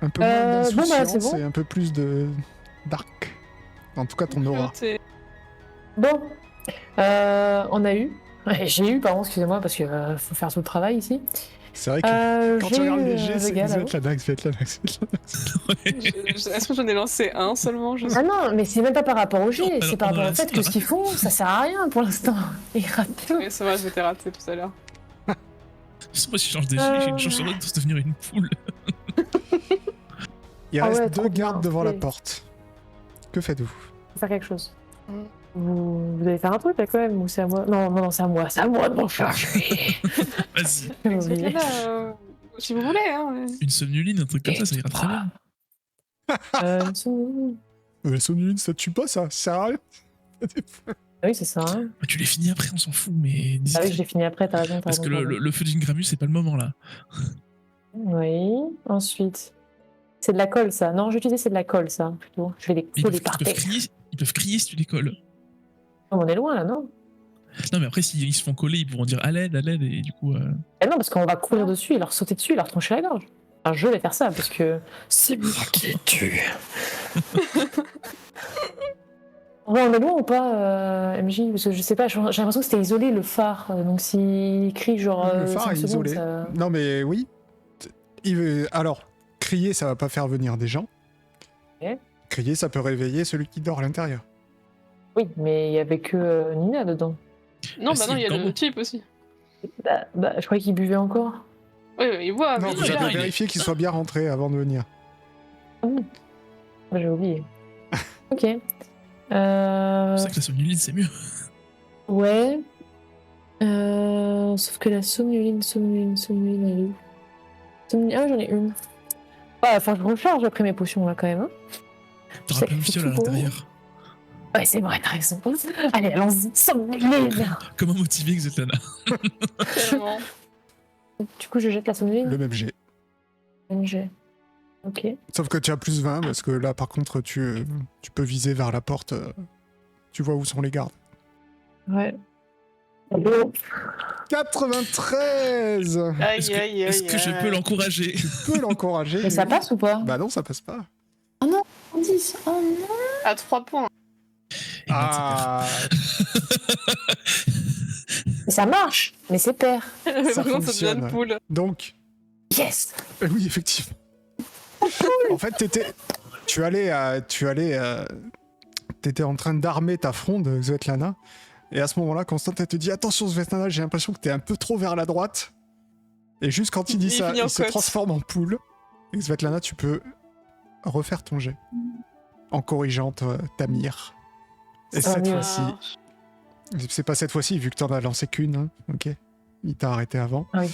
Un peu moins bon, bah, d'insouciance c'est bon. et un peu plus de dark. En tout cas, ton aura. Bon, on a eu. J'ai eu, pardon, excusez-moi, parce que faut faire tout le travail ici. C'est vrai que quand tu J'ai regardes eu les jets, le c'est gars, là-haut. Svetlana, Svetlana. Est-ce que j'en ai lancé un seulement je sais. Ah non, mais c'est même pas par rapport au Non, jet, c'est par on en rapport a au fait lancé que un. ce qu'ils font, ça sert à rien pour l'instant. Ils ratent tout. Oui, c'est vrai, je m'étais raté tout à l'heure. De toute façon, moi, si je change de jets, j'ai une chance sur l'autre de devenir une poule. Il Ah reste ouais, 2 trop gardes bien, devant la oui. porte. Que faites-vous? Faut faire quelque chose. Mm. Vous allez faire un truc là quand même, ou c'est à moi? Non, c'est à moi de m'en charger. Vas-y, J'ai oublié. Svetlana, si vous voulez, hein. une somnuline, un truc comme ça ira très bien. La somnuline, ça tue pas, ça sert à rien. Ah oui, c'est ça. Hein. Bah, tu les finis après, on s'en fout, mais. Ah oui, je l'ai fini après, t'as raison. Parce que le feu d'Ingramus, c'est pas le moment là. Oui, ensuite. C'est de la colle ça. Non, j'utilisais c'est de la colle ça, plutôt. Je vais les Ils coller peuvent, par ils peuvent terre. crier, ils peuvent crier si tu les colles. On est loin là, non? Non, mais après, s'ils se font coller, ils pourront dire à l'aide, et du coup. Ah non, parce qu'on va courir dessus et leur sauter dessus et leur trancher la gorge. Enfin, je vais faire ça parce que c'est moi qui tue. Ouais, on est loin ou pas, MJ? Parce que je sais pas, j'ai l'impression que c'était isolé le phare. Donc s'il crie genre. Le phare 5 est secondes, isolé. ça- Non, mais oui. Alors, crier, ça va pas faire venir des gens. Ok. Crier, ça peut réveiller celui qui dort à l'intérieur. Oui, mais il y avait que Nina dedans. Non, Ah, bah si, non, il y a Corbeau. le type aussi. Bah, je croyais qu'il buvait encore. Oui, il voit, Non, mais vous il avez a- vérifié qu'il soit bien rentré avant de venir. J'ai oublié. Ok. C'est vrai que la somnuline, c'est mieux. Ouais. Sauf que la somnuline, elle est où? Ah, j'en ai une. Ouais, enfin, je recharge après mes potions là quand même. Hein. T'auras plein de C'est fioles à tout beau. l'intérieur. Ouais, c'est vrai, t'as raison. Allez, allons-y, somnuline. Comment motiver Xetlana? Tellement. Du coup, je jette la somnuline. Le même jet. J'ai. Ok. Sauf que tu as plus 20, parce que là, par contre, tu peux viser vers la porte. Tu vois où sont les gardes. Ouais. 93. Aïe, Est-ce aïe, aïe. est-ce que je peux l'encourager? Tu peux l'encourager. Mais ça lui. passe ou pas? Bah non, ça passe pas. 10. Oh non. À 3 points. Et ben, Ah, Mais ça marche, mais c'est père. Mais Ça par contre, ça devient fonctionne. une poule. donc, Yes. oui, effectivement. En fait, t'étais en train d'armer ta fronde, Svetlana. Et à ce moment-là, Constantine te dit attention, Svetlana, j'ai l'impression que t'es un peu trop vers la droite. Et juste quand il dit Il ça, finit en il se côte. transforme en poule. Et Svetlana, tu peux refaire ton jet en corrigeant ta mire. Et Ça va cette mieux. fois-ci, c'est pas cette fois-ci, vu que t'en as lancé qu'une, hein, ok. Il t'a arrêté avant. Ah oui.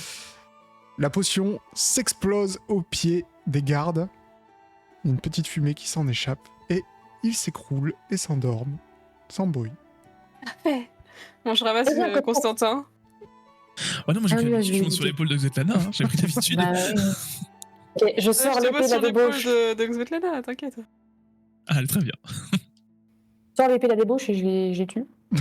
La potion s'explose au pied des gardes. Il y a une petite fumée qui s'en échappe. Et ils s'écroulent et s'endorment. Sans bruit. Bon, je ramasse Constantin. Oh non, moi j'ai Ah pris oui, l'habitude, je je vais monte sur éviter. l'épaule de Xetlana, hein. J'ai pris l'habitude. Bah, oui. Ok, je sors Je te l'épée vois de la sur l'épaule débauche. de Svetlana, t'inquiète. Ah, très bien. Je sors l'épée de la débauche et je les tue. De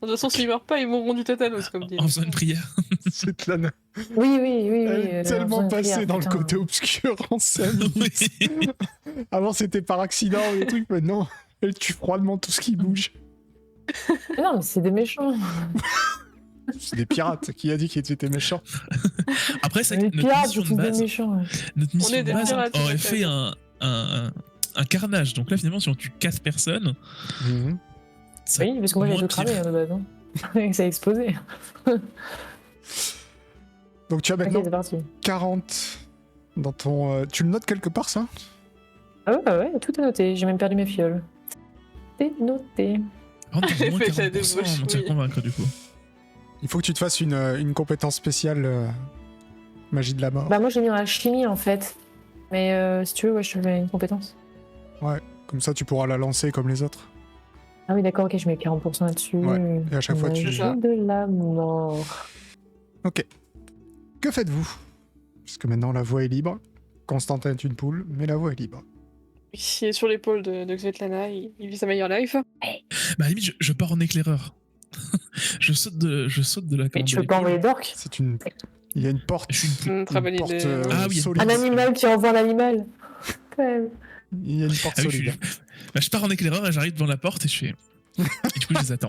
toute façon, s'ils meurent pas, ils mourront du tétanos, comme dit. En faisant une prière. Svetlana, Oui. elle est tellement en faisant une passée prière, dans le putain. côté obscur en 5 minutes. Oui. Avant, c'était par accident ou des trucs. Maintenant, elle tue froidement tout ce qui bouge. Mais non, mais c'est des méchants. C'est des pirates. Qui a dit qu'ils étaient méchants? Après, c'est Les que notre pirates, mission c'est de des base, méchants. notre mission est de des base pirates, aurait tout à fait fait. un carnage. Donc là, finalement, si on tue 4 personnes, Mhm. ça Oui, parce que moi j'ai moins tout pire. cramé hein, de base. Hein. Ça a explosé. Donc tu as Ok, maintenant c'est parti. 40 dans ton... tu le notes quelque part, ça? Ah ouais, tout est noté. J'ai même perdu mes fioles. C'est noté. Par contre, t'as moins Fais la 40% débauche, à mentir oui. convaincre, du coup. Il faut que tu te fasses une compétence spéciale magie de la mort. Bah moi j'ai mis dans la chimie en fait. Mais si tu veux, ouais, je te mets une compétence. Comme ça, tu pourras la lancer comme les autres. Ah oui, d'accord, ok, je mets 40% là-dessus. Ouais, et à chaque fois, tu- Magie C'est ça. de la mort. Ok. Que faites-vous? Puisque maintenant, la voie est libre. Constantin est une poule, mais la voie est libre. Il est sur l'épaule de Svetlana, il vit sa meilleure life. Bah, à la limite, je pars en éclaireur. je saute de la Mais corde tu de veux pas l'épaule. envoyer d'orque? C'est une... Il y a une porte. Je suis une poule. Très bonne Une porte, idée. Ah oui. solide. Un animal qui envoie un animal. Quand même. Il y a une porte Ah oui, solide. bah, je pars en éclaireur et j'arrive devant la porte et je fais. Et du coup, je les attends.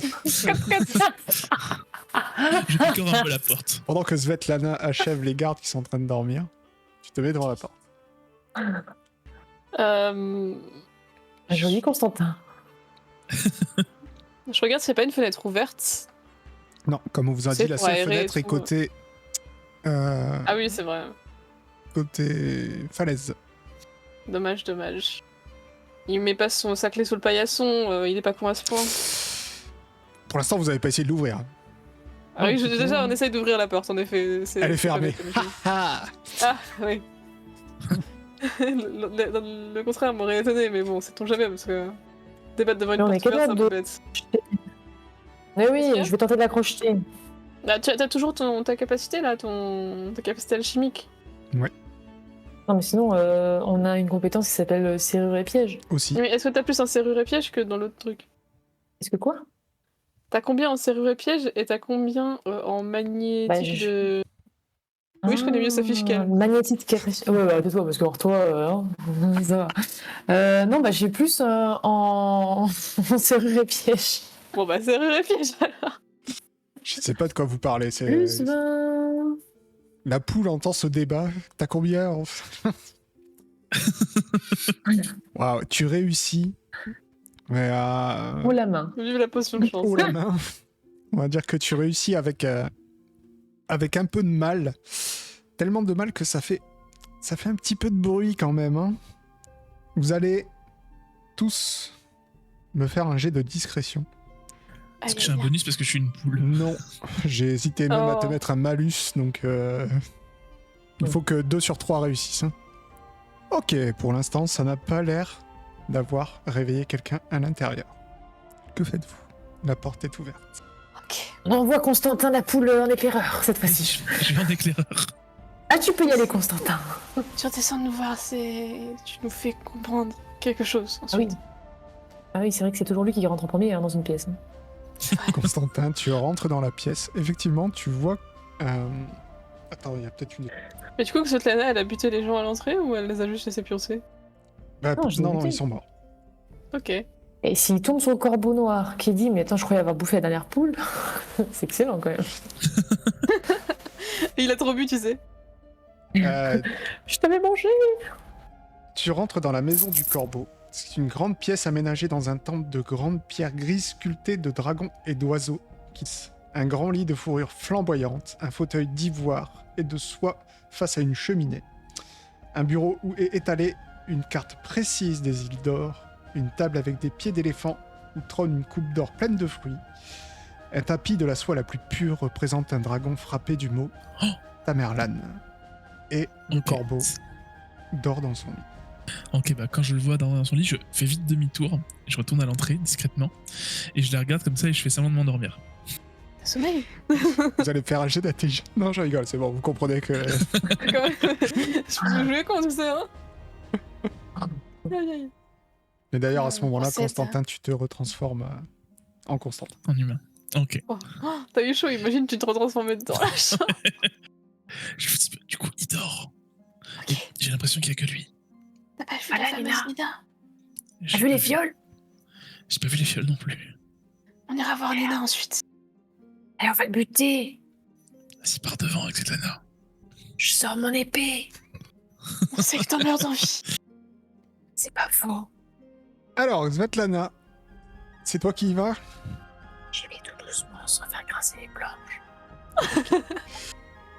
Je picore un peu la porte. Pendant que Svetlana achève les gardes qui sont en train de dormir, tu te mets devant la porte. Joli Constantin. Je regarde s'il n'y a pas une fenêtre ouverte. Non, comme on vous a C'est dit, la pour seule aérer et fenêtre est tout. côté... Ah oui, c'est vrai. côté falaise. Dommage, dommage. Il met pas sa clé sous le paillasson, il est pas con à ce point. Pour l'instant, vous avez pas essayé de l'ouvrir. Ah oui, déjà on essaye d'ouvrir la porte en effet. Elle est fermée. pas bête, Ah ah oui. le contraire m'aurait étonné, mais bon, sait-on jamais parce que débattre devant une Mais on porte est ouverte, c'est un capable peu bête. Mais Qu'est-ce oui, qu'il y a je vais tenter de l'accrocher. Ah, t'as toujours ta capacité là, ta capacité alchimique. Non, mais sinon, on a une compétence qui s'appelle serrure et piège. aussi. Mais est-ce que t'as plus en serrure et piège que dans l'autre truc? Est-ce que quoi? T'as combien en serrure et piège et t'as combien en magnétique Bah, de... Oui, je connais mieux sa fiche qu'elle. Magnétique capacité. Ouais, bah, tais-toi, parce que alors, toi, ça va. Non, bah, j'ai plus en serrure et piège. Bon bah serrure et piège alors. Je sais pas de quoi vous parlez. C'est Plus 20. la poule entend ce débat. T'as combien Waouh, tu réussis. Mais Ou la main. Vive la potion de chance. oh la main. On va dire que tu réussis avec un peu de mal. Tellement de mal que ça fait un petit peu de bruit quand même. Hein. Vous allez tous me faire un jet de discrétion. Est-ce que j'ai un bonus parce que je suis une poule? Non, j'ai hésité même à te Oh. mettre un malus, donc il faut que 2 sur 3 réussissent. Hein. Ok, pour l'instant, ça n'a pas l'air d'avoir réveillé quelqu'un à l'intérieur. Que faites-vous? La porte est ouverte. Ok. On envoie Constantin la poule en éclaireur, cette fois-ci. Je vais en éclaireur. Ah, tu peux y aller, Constantin. Tu redescends de nous voir, tu nous fais comprendre quelque chose. Ah oui. Ensuite. Ah oui, c'est vrai que c'est toujours lui qui rentre en premier dans une pièce. Hein. Constantin, tu rentres dans la pièce. Effectivement, tu vois... Attends, il y a peut-être une... Mais du coup, que Svetlana, elle a buté les gens à l'entrée ou elle les a juste laissés pioncer? Bah, Non, je l'ai non, buté. ils sont morts. Ok. Et s'il tombe sur le corbeau noir qui dit mais attends, je croyais avoir bouffé la dernière poule, c'est excellent quand même. Et il a trop bu, tu sais. Je t'avais mangé. Tu rentres dans la maison du corbeau. C'est une grande pièce aménagée dans un temple de grandes pierres grises sculptées de dragons et d'oiseaux. Un grand lit de fourrure flamboyante, un fauteuil d'ivoire et de soie face à une cheminée. Un bureau où est étalée une carte précise des îles d'or, une table avec des pieds d'éléphant où trône une coupe d'or pleine de fruits. Un tapis de la soie la plus pure représente un dragon frappé du mot Tamerlan. Et le Ok. corbeau dort dans son lit. Ok, bah quand je le vois dans son lit, je fais vite demi-tour, je retourne à l'entrée discrètement, et je la regarde comme ça et je fais semblant de m'endormir. Sommeil. Vous allez faire un jet d'intelligence. Non, je rigole, c'est bon, vous comprenez que... Quand même. Je peux jouer quand tu sais, hein. Aïe, aïe. Mais d'ailleurs, à ce moment-là, C'est Constantin, tu te retransformes en Constantin. En humain. Ok. Oh, t'as eu chaud, imagine tu te retransformais dedans. Je fais, du coup, il dort. Et j'ai l'impression qu'il y a que lui. T'as pas vu Voilà, la fameuse Lina. Nina? J'ai T'as vu pas les viols? J'ai pas vu les fioles non plus. On ira voir Nina ensuite. Allez, on va le buter. Vas-y, pars devant avec cette Lana. Je sors mon épée. On sait que t'en meurs d'envie. C'est pas faux. Alors, Svetlana, c'est toi qui y vas? Je vais tout doucement sans faire grincer les planches.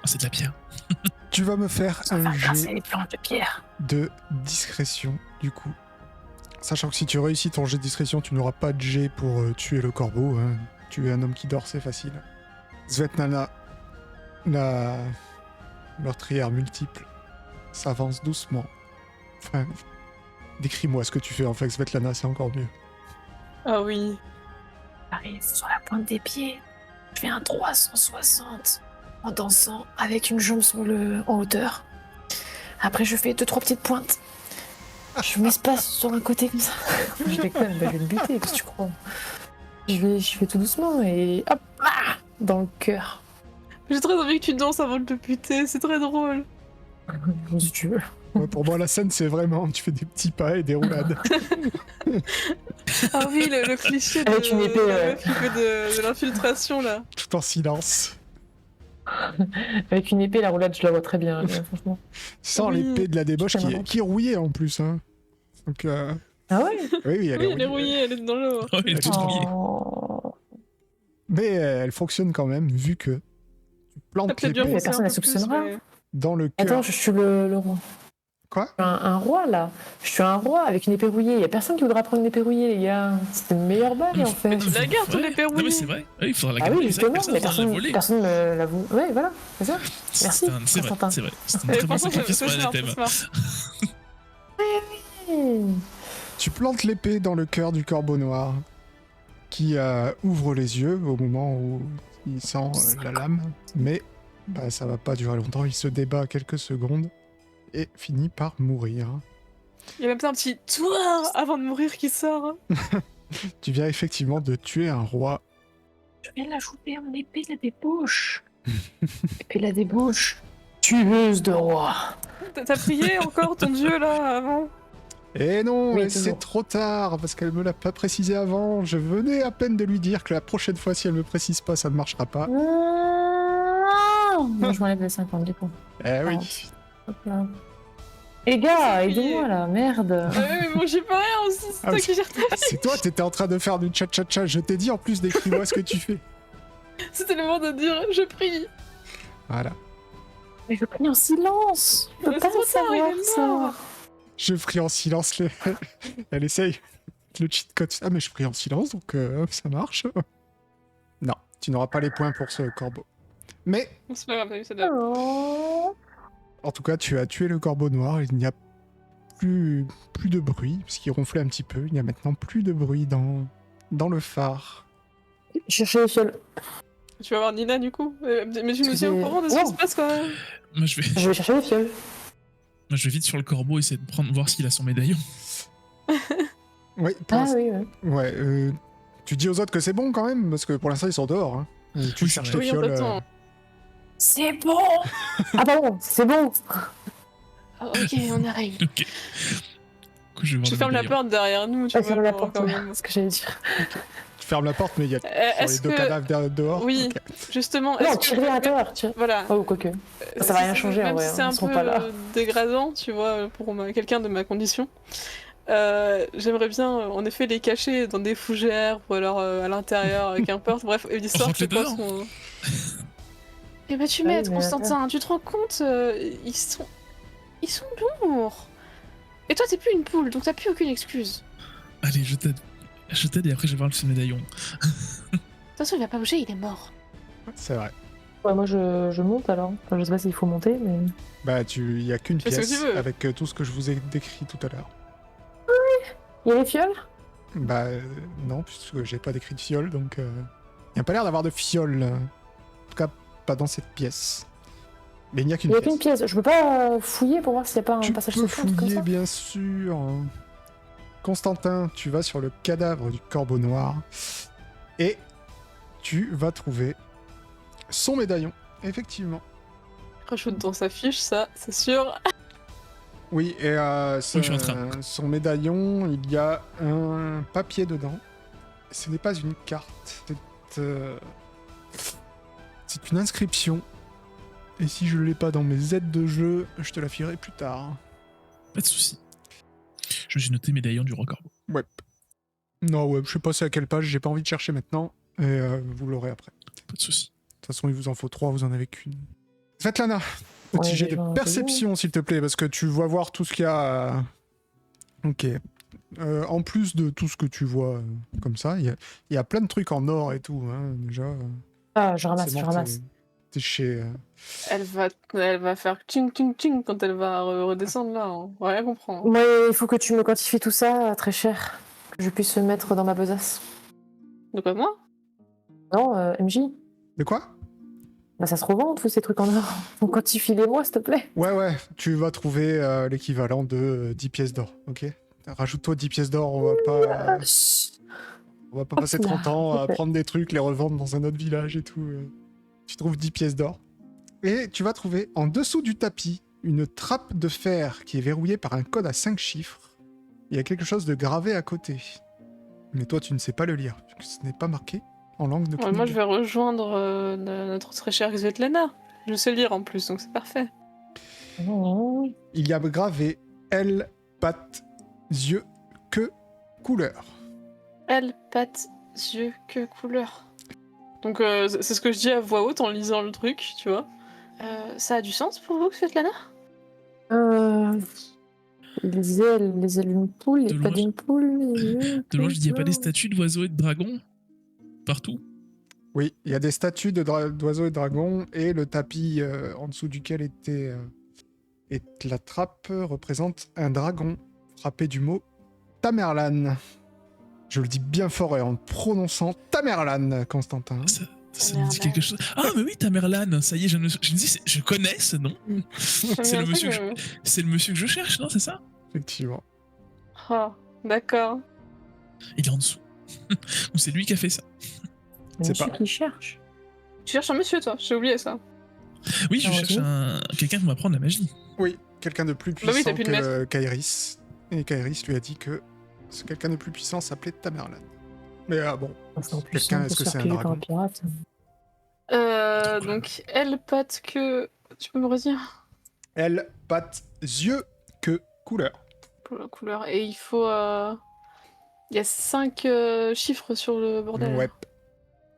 Ah, c'est de la pierre. Tu vas me faire Sans un faire jet grincer les planches de pierre. de discrétion, du coup. Sachant que si tu réussis ton jet de discrétion, tu n'auras pas de jet pour tuer le corbeau. Hein. Tuer un homme qui dort, c'est facile. Svetlana, la meurtrière multiple, s'avance doucement. Enfin, décris-moi ce que tu fais en fait, Svetlana, c'est encore mieux. Ah oui. J'arrive sur la pointe des pieds. Je fais un 360 en dansant avec une jambe en hauteur. Après, je fais 2-3 petites pointes. Je m'espace sur un côté comme ça. Je déconne, bah, je vais le buter, qu'est-ce que tu crois? Je fais tout doucement et hop, dans le cœur. J'ai très envie que tu danses avant de te buter, c'est très drôle. Si tu veux. Ouais, pour moi, la scène, c'est vraiment, tu fais des petits pas et des roulades. Ah oui, le cliché de, Avec une épée, ouais. de l'infiltration, là. Tout en silence. Avec une épée, la roulade, je la vois très bien, franchement. Sans Oui. l'épée de la débauche qui est rouillée en plus. Hein. Donc, Ah ouais? oui, Oui, elle est rouillée, elle est dans l'eau. Oh, il est tout rouillé. Oh. Mais elle fonctionne quand même, vu que tu Ça plantes peut-être dû l'épée Mais personne repousser un la peu soupçonnera. plus, mais- dans le Attends, cœur. je suis le roi. Quoi? Je suis un roi, là. Je suis un roi avec une épée rouillée. Il y a personne qui voudra prendre une épée rouillée, les gars. C'était une meilleure balle, en fait. La garde, ton épée Non, mais rouillée. c'est vrai. Ah oui, il faudra la Ah garder. oui, c'est vrai que justement, mais personne ne la personne voler. ne l'avoue. Ouais, voilà, c'est ça. Merci, C'est vrai, Constantin. c'est vrai. C'est un Eh, très bon franchement, sacrifice c'est pour smart, l'anathème. c'est smart. Tu plantes l'épée dans le cœur du corbeau noir, qui ouvre les yeux au moment où il sent la lame, mais bah, ça va pas durer longtemps, il se débat quelques secondes et finit par mourir. Il y a même un petit toi avant de mourir qui sort. Tu viens effectivement de tuer un roi. Je vais l'ajouter en épée la débauche. Épée la débauche. Tueuse de roi. T'as prié encore ton dieu là avant? Et non, Oui, mais toujours. c'est trop tard, parce qu'elle me l'a pas précisé avant. Je venais à peine de lui dire que la prochaine fois, si elle me précise pas, ça ne marchera pas. Moi, je m'enlève les 50 du coup. Eh oui. Hop là. Les gars, C'est aidez-moi là, merde. Ah oui, mais moi j'ai pas rien aussi, c'est Ah, toi mais- qui gères ta vie. C'est toi, t'étais en train de faire du cha-cha-cha. Je t'ai dit en plus, décris-moi ce que tu fais. C'était le moment de dire je prie. Voilà. Mais je prie en silence. Je peux Mais pas c'est trop tard, il savoir est ça. mort. Je prie en silence. Elle essaye. Le cheat code. Ah, mais je prie en silence, donc ça marche. Non, tu n'auras pas les points pour ce corbeau. Mais, C'est pas grave, t'as vu, c'est de la- Oh. en tout cas, tu as tué le corbeau noir. Il n'y a plus de bruit, parce qu'il ronflait un petit peu. Il n'y a maintenant plus de bruit dans le phare. Cherchez les fioles. Tu vas voir Nina du coup. Mais tu nous C'est- tiens au courant de ce qui Oh. se passe quand même. Moi, je Je vais chercher les fioles. vais vite sur le corbeau essayer de voir s'il a son médaillon. Oui, pour Ah l'instant- oui, ouais. Ouais, tu dis aux autres que c'est bon quand même, parce que pour l'instant ils sont dehors. Hein. Tu Oui, cherches c'est les vrai. Oui, on fioles. t'attend. C'est bon. Ah bon, c'est bon. Ah, ok, on arrive. Ok. Du coup, je vais voir Tu le fermes la médaillon. porte derrière nous, tu Ah, vois. ferme la pour porte, quand ouais, même. c'est ce que j'allais dire. Tu fermes la porte, mais il y a sur les Est-ce deux que. cadavres dehors. Oui, Ok. justement. Non, est-ce que- tirez à l'intérieur. Tirez. Voilà. Oh, quoique. Ça va rien changer, en Même vrai, si c'est hein, un ils seront peu pas là. dégradant, tu vois, pour quelqu'un de ma condition. J'aimerais bien, en effet, les cacher dans des fougères ou alors à l'intérieur, qu'importe. Bref, l'histoire, Rentre-les c'est quoi dedans. son. Eh ben, tu Ah oui, m'aides, mais Constantin, tu te rends compte ils sont lourds. Et toi, t'es plus une poule, donc t'as plus aucune excuse. Allez, je t'aide. Je t'aide et après, je vais voir le médaillon. De toute façon, il va pas bouger, il est mort. C'est vrai. Ouais, moi je monte alors. Enfin, je sais pas s'il faut monter, mais. Bah, il y a qu'une Fais ce que pièce tu veux. avec tout ce que je vous ai décrit tout à l'heure. Il y a les fioles? Bah, non, puisque j'ai pas décrit de fiole, donc il n'y a pas l'air d'avoir de fiole. En tout cas, pas dans cette pièce. Mais il n'y a qu'une Il y a pièce. qu'une pièce. Je peux pas fouiller pour voir s'il y a pas un Tu passage peux secret, un truc comme fouiller, ça? bien sûr. Constantin, tu vas sur le cadavre du corbeau noir et tu vas trouver son médaillon, effectivement. Rajoute dans sa fiche, ça, c'est sûr. Oui, et je suis en train. son médaillon, il y a un papier dedans. Ce n'est pas une carte, c'est une inscription. Et si je ne l'ai pas dans mes aides de jeu, je te la filerai plus tard. Pas de soucis. Je me suis noté médaillon du roi corbeau. Ouais. Non, ouais, je sais pas c'est à quelle page, j'ai pas envie de chercher maintenant. Et vous l'aurez après. Pas de soucis. De toute façon, il vous en faut 3, vous en avez qu'une. Svetlana, petit Ouais, jet déjà, de un peu perception, s'il te plaît, parce que tu vas voir tout ce qu'il y a. Ok. En plus de tout ce que tu vois comme ça, il y a plein de trucs en or et tout, hein, déjà. Ah, je ramasse, C'est je bon, ramasse. T'es chez. Elle va faire tching tching tching quand elle va redescendre là. Hein. On va rien comprendre. Moi, il faut que tu me quantifies tout ça, très cher. Que je puisse le mettre dans ma besace. De quoi, moi? Non, MJ? De quoi? Bah, ça se revend, tous ces trucs en or. Donc, quantifie-les-moi, s'il te plaît. Ouais, tu vas trouver l'équivalent de 10 pièces d'or, ok? Rajoute-toi 10 pièces d'or, on va pas passer Hop là, 30 ans à ok. prendre des trucs, les revendre dans un autre village et tout. Tu trouves 10 pièces d'or. Et tu vas trouver en dessous du tapis une trappe de fer qui est verrouillée par un code à 5 chiffres. Il y a quelque chose de gravé à côté. Mais toi, tu ne sais pas le lire, parce que ce n'est pas marqué en langue de Ouais, Knig. moi, je vais rejoindre notre très chère Svetlana. Je sais lire en plus, donc c'est parfait. Oh. Il y a gravé aile, pattes, yeux, queue, couleur. Elle, pattes, yeux, queue, couleur. Donc c'est ce que je dis à voix haute en lisant le truc, tu vois. Ça a du sens pour vous, Svetlana? Les ailes d'une poule, De et pas loin, d'une poule. Les yeux, De loin, je dis, il n'y a pas des couleur. statues d'oiseaux et de dragons partout? Oui, il y a des statues d'oiseaux et de dragons, et le tapis en dessous duquel était et la trappe représente un dragon frappé du mot Tamerlan. Je le dis bien fort et en prononçant Tamerlan, Constantin. Ça me dit quelque chose. Ah, mais oui, Tamerlan, ça y est, je me dis, je connais ce nom. C'est le monsieur que je cherche, non, c'est ça? Effectivement. Oh, d'accord. Il est en dessous. Ou c'est lui qui a fait ça? C'est Monsieur pas- qui cherche. Tu cherches un monsieur, toi? J'ai oublié ça. Oui, je Ah, cherche quelqu'un pour m'apprendre la magie. Oui, quelqu'un de plus Bah oui, puissant t'as pu le que Kairis. Et Kairis lui a dit que ce quelqu'un de plus puissant s'appelait Tamerlan. Mais bon, C'est en plus Quelqu'un, simple est-ce que pour c'est un se faire piquer par dragon un pirate. Donc, elle, pattes, queue... Tu peux me redire? aile, pattes, yeux, queue, couleur. Pour la couleur. Et il faut... Il y a 5 chiffres sur le bordel. Ouais.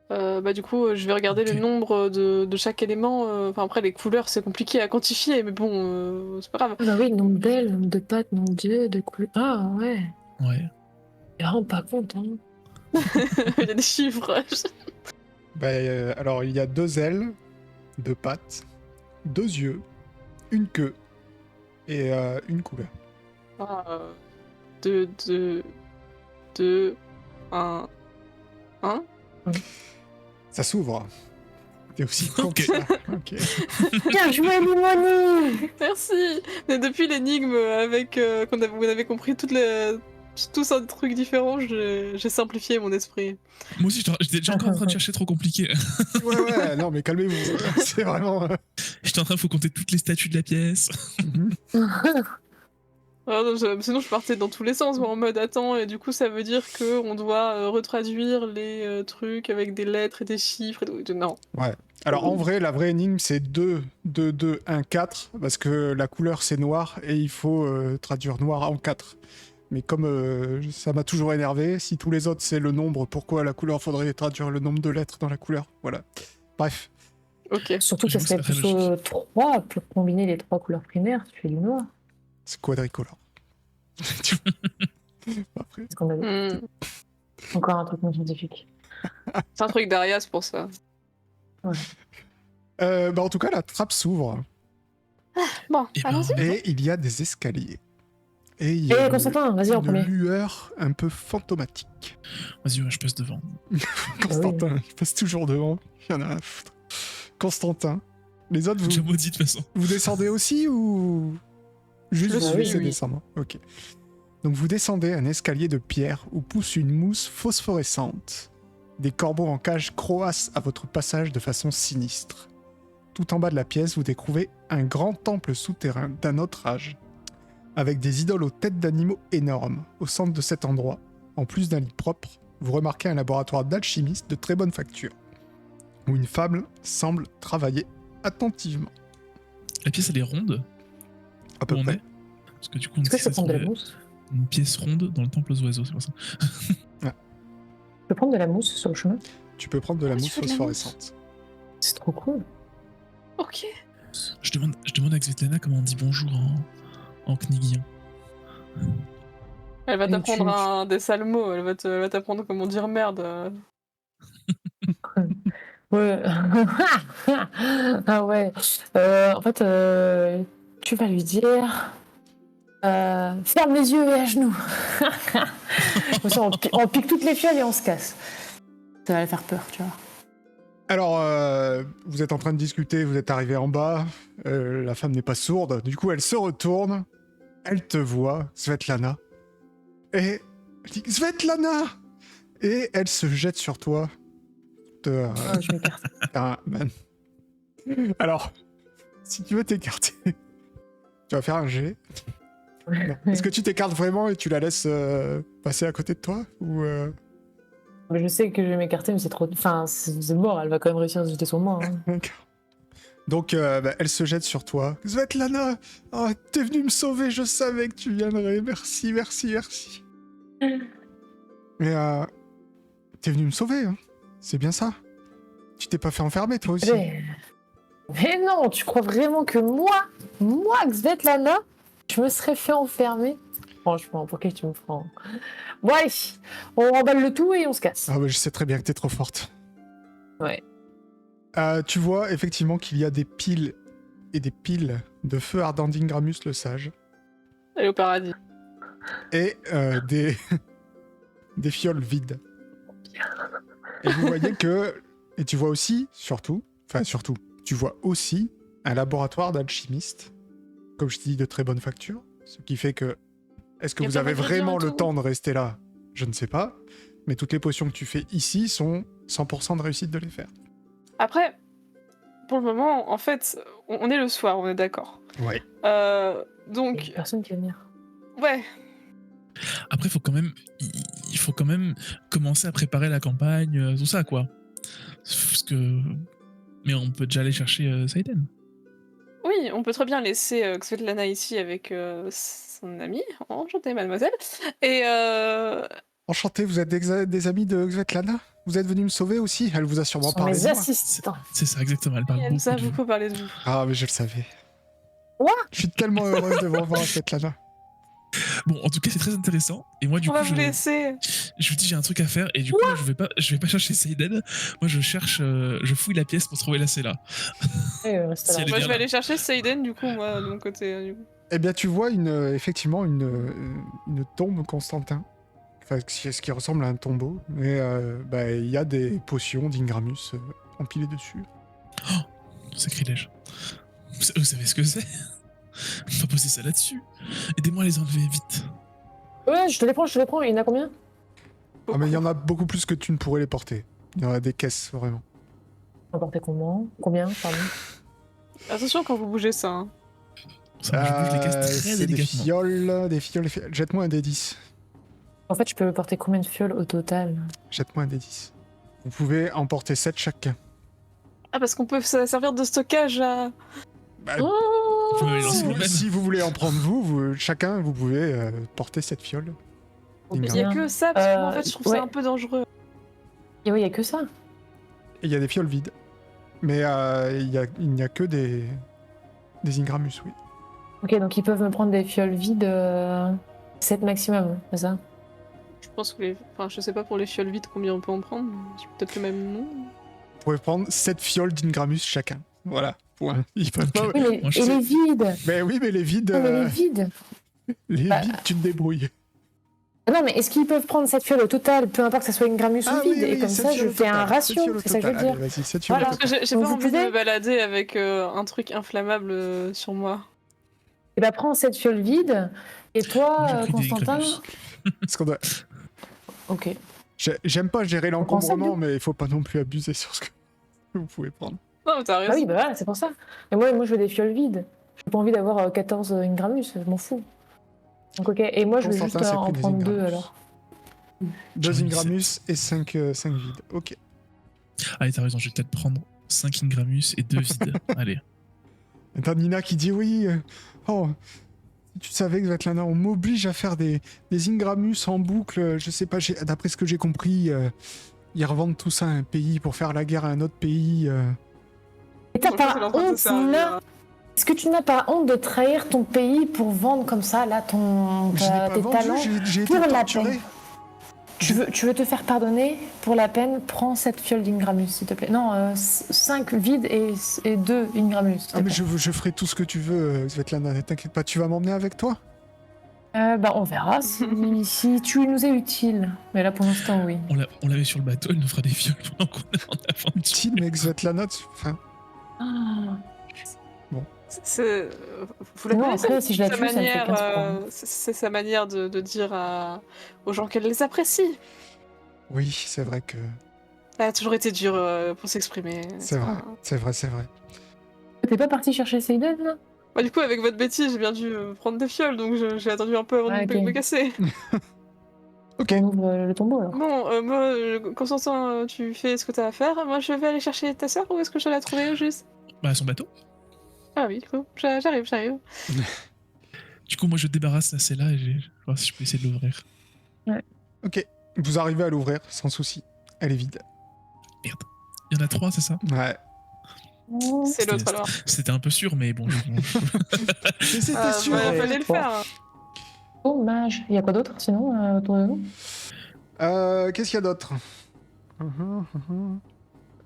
Bah du coup, je vais regarder Ok. le nombre de chaque élément. Enfin après, les couleurs, c'est compliqué à quantifier, mais bon, c'est pas grave. Ah bah oui, nombre d'ailes, nombre de pattes, nombre d'yeux, de couleurs. Ah ouais. Ouais. Je me rends pas compte, hein. Il y a des chiffres. Alors, il y a 2 ailes, 2 pattes, 2 yeux, une queue et une couleur. 2, 1, 1. Ça s'ouvre. T'es aussi con que Ok. ça. Ok. Bien joué, Limoni. Merci. Mais depuis l'énigme avec vous avez compris tous un truc différent, j'ai simplifié mon esprit. Moi aussi, j'étais déjà encore en train de chercher trop compliqué. Ouais, non, mais calmez-vous. C'est vraiment. J'étais en train, faut compter toutes les statues de la pièce. Ah non, sinon je partais dans tous les sens, moi, en mode attends, et du coup ça veut dire que on doit retraduire les trucs avec des lettres et des chiffres et tout. Non. Alors, en vrai, la vraie énigme, c'est 2, 2, 2, 1, 4, parce que la couleur, c'est noir, et il faut traduire noir en 4. Mais comme ça m'a toujours énervé, si tous les autres, c'est le nombre, pourquoi la couleur faudrait traduire le nombre de lettres dans la couleur? Voilà. Bref. Ok. Surtout que ça J'avoue, serait c'est très plutôt 3 pour combiner les 3 couleurs primaires, tu fais du noir. C'est quadricolore. Après. C'est ce qu'on a dit. Encore un truc non scientifique. C'est un truc d'Arias pour ça. En tout cas, la trappe s'ouvre, Bon, Eh ben, allons-y. et il y a des escaliers. Et il y a Eh, Constantin, vas-y en une premier. lueur un peu fantomatique. Vas-y, ouais, je passe devant. Constantin, il passe toujours devant. Il y en a rien à foutre. Constantin. Les autres, J'ai vous, maudit de toute façon. vous descendez aussi ou juste Je vous suis, laissez oui. descendre? Ok. Donc vous descendez un escalier de pierre où pousse une mousse phosphorescente. Des corbeaux en cage croassent à votre passage de façon sinistre. Tout en bas de la pièce, vous découvrez un grand temple souterrain d'un autre âge, avec des idoles aux têtes d'animaux énormes. Au centre de cet endroit, en plus d'un lit propre, vous remarquez un laboratoire d'alchimistes de très bonne facture, où une femme semble travailler attentivement. La pièce, elle est ronde. À peu Où on près. est Parce que du coup, on Est-ce que dit je peux que ça prendre de la serait mousse? une pièce ronde dans le temple aux oiseaux, c'est pour ça. Je peux prendre de la mousse sur le chemin? Tu peux prendre de la Ah, tu mousse veux de la phosphorescente. C'est trop cool. Ok. Je demande à Svetlana comment on dit bonjour en knigien. Elle va Et t'apprendre des sales mots, elle va t'apprendre comment dire merde. Ouais. Ah ouais. En fait, tu vas lui dire. Ferme les yeux et à genoux. Comme ça, on pique toutes les fioles et on se casse. Ça va la faire peur, tu vois. Alors, vous êtes en train de discuter, vous êtes arrivé en bas, la femme n'est pas sourde, du coup elle se retourne, elle te voit, Svetlana, et elle dit « Svetlana !» Et elle se jette sur toi. Ah, je m'écarte. Man. Alors, si tu veux t'écarter, Tu vas faire un G. Non. Est-ce que tu t'écartes vraiment et tu la laisses passer à côté de toi ou Mais je sais que je vais m'écarter, mais c'est trop. Enfin, c'est mort, elle va quand même réussir à se jeter sur moi. Hein. D'accord. Donc, elle se jette sur toi. Svetlana, oh, t'es venue me sauver, je savais que tu viendrais. Merci, merci, merci. Mais t'es venue me sauver, hein. C'est bien ça. Tu t'es pas fait enfermer, toi aussi. Mais non, tu crois vraiment que moi, Svetlana, je me serais fait enfermer? Franchement, pour qui tu me prends? Bon, allez, on remballe le tout et on se casse. Ah, bah, je sais très bien que t'es trop forte. Ouais. Tu vois effectivement qu'il y a des piles et des piles de feu ardent d'Ingramus le Sage. Elle est au paradis. Et des fioles vides. Et vous voyez que... Et tu vois aussi, surtout, tu vois aussi un laboratoire d'alchimistes, comme je te dis, de très bonne facture, ce qui fait que... Est-ce que Y a vous pas avez d'ingrédients vraiment et le tout temps de rester là? Je ne sais pas. Mais toutes les potions que tu fais ici sont 100% de réussite de les faire. Après, pour le moment, en fait, on est le soir, on est d'accord. Ouais. Il y a Donc, personne qui va venir. ouais. Après, il faut quand même commencer à préparer la campagne, tout ça, quoi. Parce que... Mais on peut déjà aller chercher Saiden. Oui, on peut très bien laisser Svetlana ici avec son ami. Enchantée, mademoiselle. Et Enchanté, vous êtes des amis de Svetlana? Vous êtes venu me sauver aussi? Elle vous a Ce sûrement sont parlé mes de moi. assistants. C'est ça, exactement. Elle parle elle nous a beaucoup de vous. beaucoup parlé de vous. Ah, mais je le savais. Quoi? Je suis tellement heureuse de vous revoir, Svetlana. Bon, en tout cas, c'est très intéressant. Et moi, du On coup, va vous laisser. je vous dis, j'ai un truc à faire. Et du coup, là, je vais pas chercher Saiden. Moi, je fouille la pièce pour trouver la Cella. Reste Si là. elle est Moi, bien je vais là. aller chercher Seiden, du coup, moi, de mon côté. Du coup. Eh bien, tu vois effectivement une tombe Constantin. Enfin, ce qui ressemble à un tombeau. Mais il y a des potions d'Ingramus empilées dessus. Sacrilège. Vous savez ce que c'est? On va poser ça là-dessus. Aidez-moi à les enlever vite. Ouais, je te les prends. Il y en a combien? Ah, mais il y en a beaucoup plus que tu ne pourrais les porter. Il y en a des caisses, vraiment. On va porter combien? Pardon. Attention quand vous bougez ça. Hein. Ça, je bouge les caisses très C'est des délicatement. fioles. Jette-moi un des 10. En fait, je peux porter combien de fioles au total? Jette-moi un des 10. Vous pouvez en porter 7 chacun. Ah, parce qu'on peut ça servir de stockage à... Bah, Oh Je me les lance si, vous-même. si vous voulez en prendre chacun, vous pouvez porter cette fiole. Il y a Bien. que ça, parce que moi, en fait, je trouve ouais. ça un peu dangereux. Et oui, il y a que ça. Et il y a des fioles vides. Mais il n'y a que des Ingramus, oui. Ok, donc ils peuvent me prendre des fioles vides 7 maximum, c'est ça? Je pense que Enfin, je sais pas pour les fioles vides combien on peut en prendre. C'est peut-être le même nom. Vous pouvez prendre 7 fioles d'Ingramus chacun. Voilà, point. Ils peuvent Ok. pas... Oui, mais Moi, je et sais- les vides? Mais oui, mais les vides, Non, mais les vides. Bah- vides, tu te débrouilles. Ah non, mais est-ce qu'ils peuvent prendre cette fiole au total, peu importe que ça soit une Gramus ou vide, et comme sept ça je fioles au fais un total, sept ratio, fioles au c'est ça que je veux total. dire. Allez, vas-y, 7 fioles Voilà. au Parce que total. j'ai Vous pas envie de pouvez me balader avec un truc inflammable sur moi. Et bah prends cette fiole vide, et toi, Moi, j'ai pris des Constantin... Ingramus. Parce qu'on doit- Ok. J'aime pas gérer prend ça, l'encombrement, du mais il faut pas non plus abuser sur ce que vous pouvez prendre. Non, mais t'as raison. Ah oui, bah voilà, c'est pour ça. Mais moi je veux des fioles vides. J'ai pas envie d'avoir 14 Ingramus, je m'en fous. Donc ok, et moi je vais Constantin juste s'est en pris des prendre 2 Ingramus. alors. 2 J'en ai mis Ingramus et 5 vides. Ok. Allez, t'as raison, je vais peut-être prendre 5 Ingramus et 2 vides. Allez. Et t'as Nina qui dit oui. Oh, si tu savais que Svetlana, on m'oblige à faire des Ingramus en boucle. Je sais pas, d'après ce que j'ai compris, ils revendent tout ça à un pays pour faire la guerre à un autre pays. Et t'as Franchement, pas c'est en train de se honte servir. là? Est-ce que tu n'as pas honte de trahir ton pays pour vendre comme ça là Je n'ai pas tes vendu, talents j'ai été pour la torturé. peine? Tu veux te faire pardonner pour la peine? Prends cette fiole d'Ingramus s'il te plaît. Non, 5 vides et 2 Ingramus. s'il te Ah mais plaît. je ferai tout ce que tu veux, Svetlana, t'inquiète pas, tu vas m'emmener avec toi? Bah on verra si tu nous es utile. Mais là pour l'instant oui. On l'avait sur le bateau, il nous fera des fioles pendant qu'on est en aventure. Utile, mais Svetlana, enfin... Vous la Non, connaissez, après, si je la sa tue, ça me fait manière, 15 points. c'est sa manière de dire aux gens qu'elle les apprécie. Oui, c'est vrai que... Elle a toujours été dure pour s'exprimer. C'est vrai, c'est vrai, c'est vrai. T'es pas parti chercher Seiden là? Bah, du coup, avec votre bêtise, j'ai bien dû prendre des fioles, donc j'ai attendu un peu avant Ouais, de ok. me casser. Ok. On ouvre le tombeau alors. Bon, moi, Constantin, tu fais ce que t'as à faire. Moi, je vais aller chercher ta sœur. Où est-ce que je dois la trouver au juste? Bah, son bateau. Ah oui, du coup, j'arrive. Du coup, moi, je débarrasse la celle-là et je vais voir si je peux essayer de l'ouvrir. Ok. Vous arrivez à l'ouvrir sans souci. Elle est vide. Merde. Il y en a 3, c'est ça? Ouais. C'est l'autre alors. C'était un peu sûr, mais bon. Mais c'était Ah, sûr. bah, fallait le faire. Dommage. Il y a quoi d'autre sinon autour de nous? Qu'est-ce qu'il y a d'autre?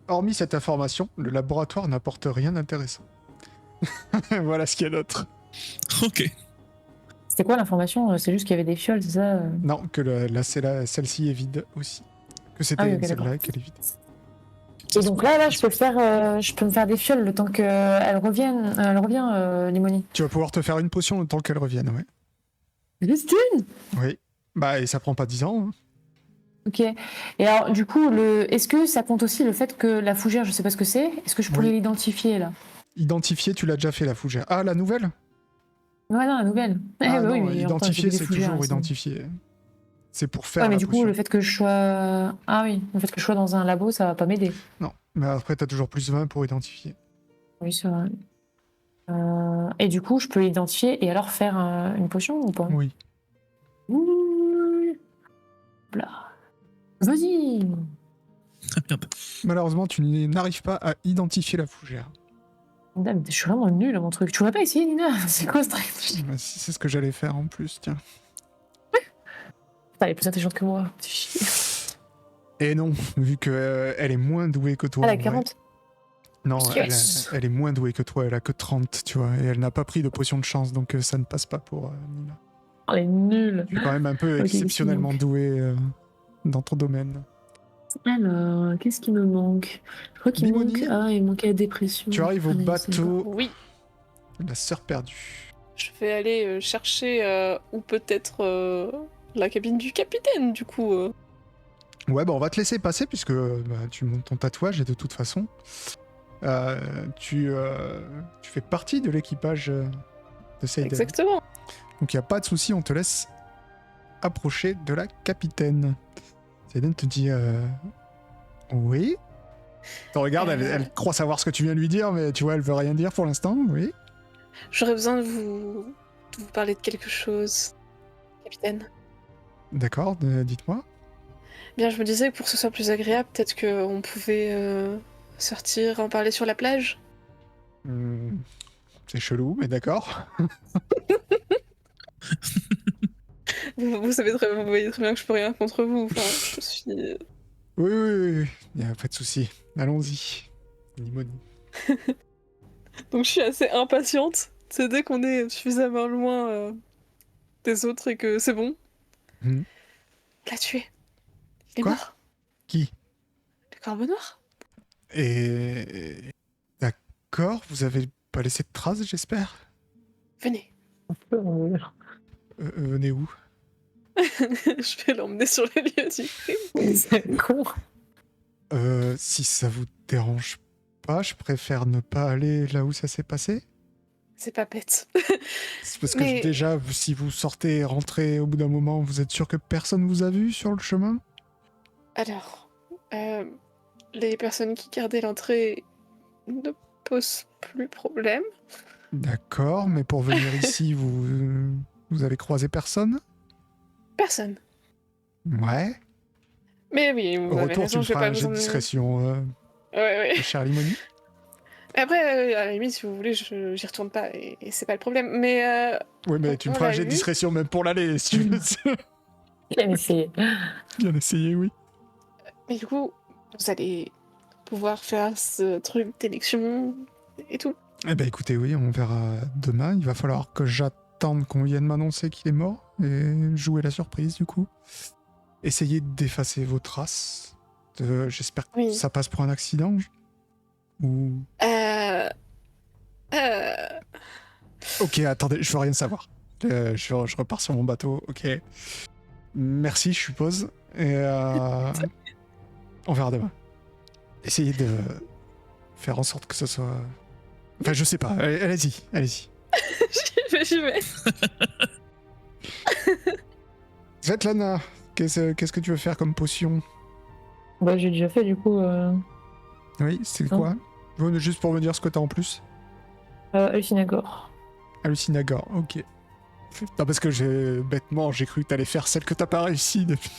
Hormis cette information, le laboratoire n'apporte rien d'intéressant. Voilà ce qu'il y a d'autre. Ok. C'était quoi l'information? C'est juste qu'il y avait des fioles, c'est ça? Non, que celle-ci est vide aussi. Que c'était Ah oui, ok, celle-là d'accord. qu'elle est vide. Et donc là, je peux me faire des fioles le temps qu'elle revienne. Elle revient, Limoni. Tu vas pouvoir te faire une potion le temps qu'elle revienne, ouais. Juste une. Oui. Bah, et ça prend pas 10 ans. Hein. Ok. Et alors, du coup, est-ce que ça compte aussi le fait que la fougère, je sais pas ce que c'est, est-ce que je pourrais Oui. l'identifier là? Identifier, tu l'as déjà fait, la fougère. Ah, la nouvelle? Ouais, non, la nouvelle. Ah bah non, oui, mais enfin, j'ai identifier, des c'est fougères, toujours c'est- identifier. C'est pour faire Ouais, mais la du coup, potion. le fait que je sois. Ah oui, le fait que je sois dans un labo, ça va pas m'aider. Non, mais après, t'as toujours plus 20 pour identifier. Oui, c'est vrai. Et du coup, je peux l'identifier et alors faire une potion ou pas? Oui. Ouh. Bla. Vas-y. Merde. Malheureusement, tu n'arrives pas à identifier la fougère. Dame, je suis vraiment nulle à mon truc. Tu voudrais pas essayer, Nina? C'est quoi ce truc? Bah, si c'est ce que j'allais faire en plus, tiens. Elle est plus intelligente que moi. C'est chier. Et non, vu que elle est moins douée que toi. Elle a en vrai. 40. Non, Yes. elle est moins douée que toi, elle a que 30, tu vois, et elle n'a pas pris de potion de chance, donc ça ne passe pas pour Nina. Elle est nulle. Tu es quand même un peu Ok, exceptionnellement qu'est-ce qui douée dans ton domaine. Alors, qu'est-ce qui me manque? Je crois qu'il manque. Limoni. Ah, il manquait la dépression. Tu arrives au Ah, mais c'est bateau Oui, de la sœur perdue. je vais aller chercher ou peut-être la cabine du capitaine, du coup. Ouais, bah on va te laisser passer, puisque bah, tu montes ton tatouage, et de toute façon, tu fais partie de l'équipage de Seiden. Exactement. Donc il n'y a pas de souci, on te laisse approcher de la capitaine. Seiden te dit oui. Tu regardes, elle croit savoir ce que tu viens de lui dire, mais tu vois, elle veut rien dire pour l'instant, oui. J'aurais besoin de vous parler de quelque chose, capitaine. D'accord, dites-moi. Bien, je me disais que pour que ce soit plus agréable, peut-être qu'on pouvait sortir, en parler sur la plage. C'est chelou, mais d'accord. Vous voyez très bien que je peux rien contre vous. Enfin, je suis. Oui, il n'y a pas de souci. Allons-y. Limoni. Donc je suis assez impatiente. C'est dès qu'on est suffisamment loin des autres et que c'est bon. Hmm. L'a tué. Il est Quoi? mort. Qui? Le corbeau noir. Et... D'accord, vous avez pas laissé de traces, j'espère? Venez. Venez où? Je vais l'emmener sur les lieux du crime. C'est con. Si ça vous dérange pas, je préfère ne pas aller là où ça s'est passé. C'est pas bête. C'est parce que Mais- déjà, si vous sortez et rentrez au bout d'un moment, vous êtes sûr que personne vous a vu sur le chemin? Alors, les personnes qui gardaient l'entrée ne posent plus problème. D'accord, mais pour venir ici, vous avez croisé personne? Personne. Ouais. Mais oui, vous Au avez retour, raison, tu me j'ai feras pas un jet besoin de de... discrétion, Ouais. cher Limoni. Après, à la limite, si vous voulez, j'y retourne pas et c'est pas le problème. Mais Ouais, mais tu me On feras un l'a jet de eu. discrétion même pour l'aller, si tu veux. Bien essayé. Bien essayé, oui. du coup, vous allez pouvoir faire ce truc d'élection et tout. Eh ben écoutez, oui, on verra demain. Il va falloir que j'attende qu'on vienne m'annoncer qu'il est mort et jouer la surprise, du coup. Essayez d'effacer vos traces. J'espère que Oui. ça passe pour un accident. Ou... Ok, attendez, je veux rien savoir. Je repars sur mon bateau, ok. Merci, je suppose. Et on verra demain. Essayez de faire en sorte que ce soit... Enfin, je sais pas. Allez-y. J'y vais. Svetlana, qu'est-ce que tu veux faire comme potion? Bah, j'ai déjà fait du coup. Oui, c'est Non. quoi? Juste pour me dire ce que t'as en plus. Hallucinagore. Hallucinagore, ok. Non, parce que bêtement, j'ai cru que t'allais faire celle que t'as pas réussi depuis.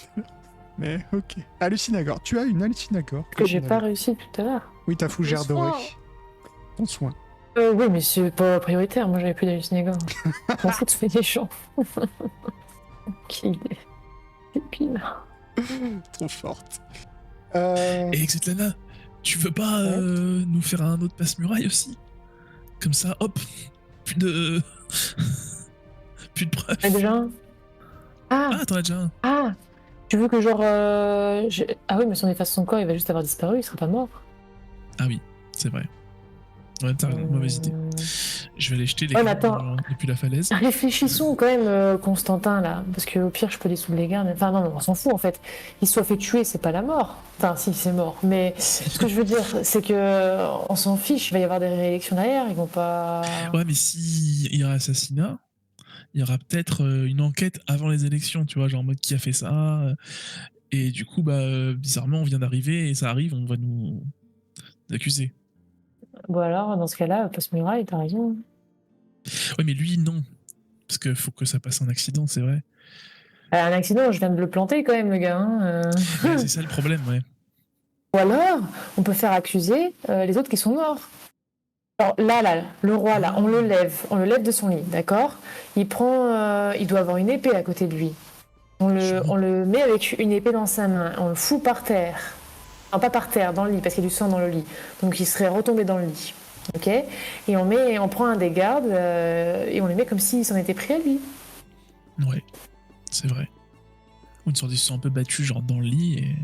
Mais ok. Hallucinagore, tu as une hallucinagore. Que j'ai pas réussi tout à l'heure. Oui, ta fougère Le soin. dorée. Ton soin. Oui, mais c'est pas prioritaire. Moi, j'avais plus d'hallucinagore. Je m'en fous de tuer des gens. Quelle idée. C'est pire. Trop forte. Et Xetlana, tu veux pas nous faire un autre passe-muraille aussi? Comme ça, hop, plus de... plus de preuves. Ah, déjà un. Ah, Ah, t'en as déjà un. ah. Tu veux que genre. Ah oui, mais si on efface son corps, il va juste avoir disparu, il sera pas mort. Ah oui, c'est vrai. Ouais, t'as raison, mauvaise idée. Je vais aller jeter les Ouais, mais gardes attends. depuis la falaise. Réfléchissons quand même, Constantin, là. Parce qu'au pire, je peux dissoudre les gardes. Enfin, non, on s'en fout, en fait. Il soit fait tuer, c'est pas la mort. Enfin, si, c'est mort. Mais ce que je veux dire, c'est que on s'en fiche. Il va y avoir des réélections derrière. Ils vont pas. Ouais, mais si il y a assassinat, il y aura peut-être une enquête avant les élections, tu vois, genre en mode qui a fait ça. Et du coup, bah, bizarrement, on vient d'arriver et ça arrive, on va nous accuser. Bon, alors, dans ce cas-là, passe-muraille, t'as raison. Ouais, mais lui, non. Parce qu'il faut que ça passe en accident, c'est vrai. Un accident, je viens de le planter quand même, le gars. Hein. Ouais, c'est ça le problème, ouais. Ou alors, on peut faire accuser les autres qui sont morts. Alors là, le roi, là, on le lève de son lit, d'accord? Il doit avoir une épée à côté de lui. On le met avec une épée dans sa main, on le fout par terre. Non, pas par terre, dans le lit, parce qu'il y a du sang dans le lit. Donc il serait retombé dans le lit. Ok? Et on prend un des gardes et on le met comme s'il s'en était pris à lui. Ouais, c'est vrai. Ou une sorte de se sont un peu battus, genre dans le lit et...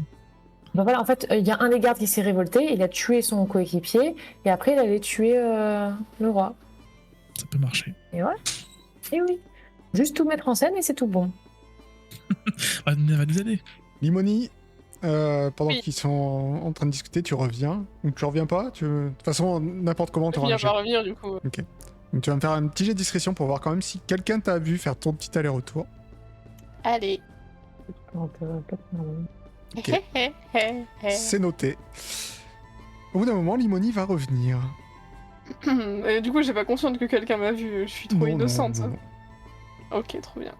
Ben voilà, en fait, il y a un des gardes qui s'est révolté, il a tué son coéquipier, et après il allait tuer le roi. Ça peut marcher. Et voilà. Et oui. Juste tout mettre en scène et c'est tout bon. Elle va nous aider. Limoni, pendant Oui. qu'ils sont en train de discuter, tu reviens. Ou tu reviens pas. De toute façon, n'importe comment, tu Il auras un va jet. revenir du coup. Ok. Donc tu vas me faire un petit jet de discrétion pour voir quand même si quelqu'un t'a vu faire ton petit aller-retour. Allez. Ok. C'est noté. Au bout d'un moment, Limoni va revenir. Et du coup, j'ai pas conscience que quelqu'un m'a vu. Je suis trop Non, innocente. non, non. Ok, trop bien.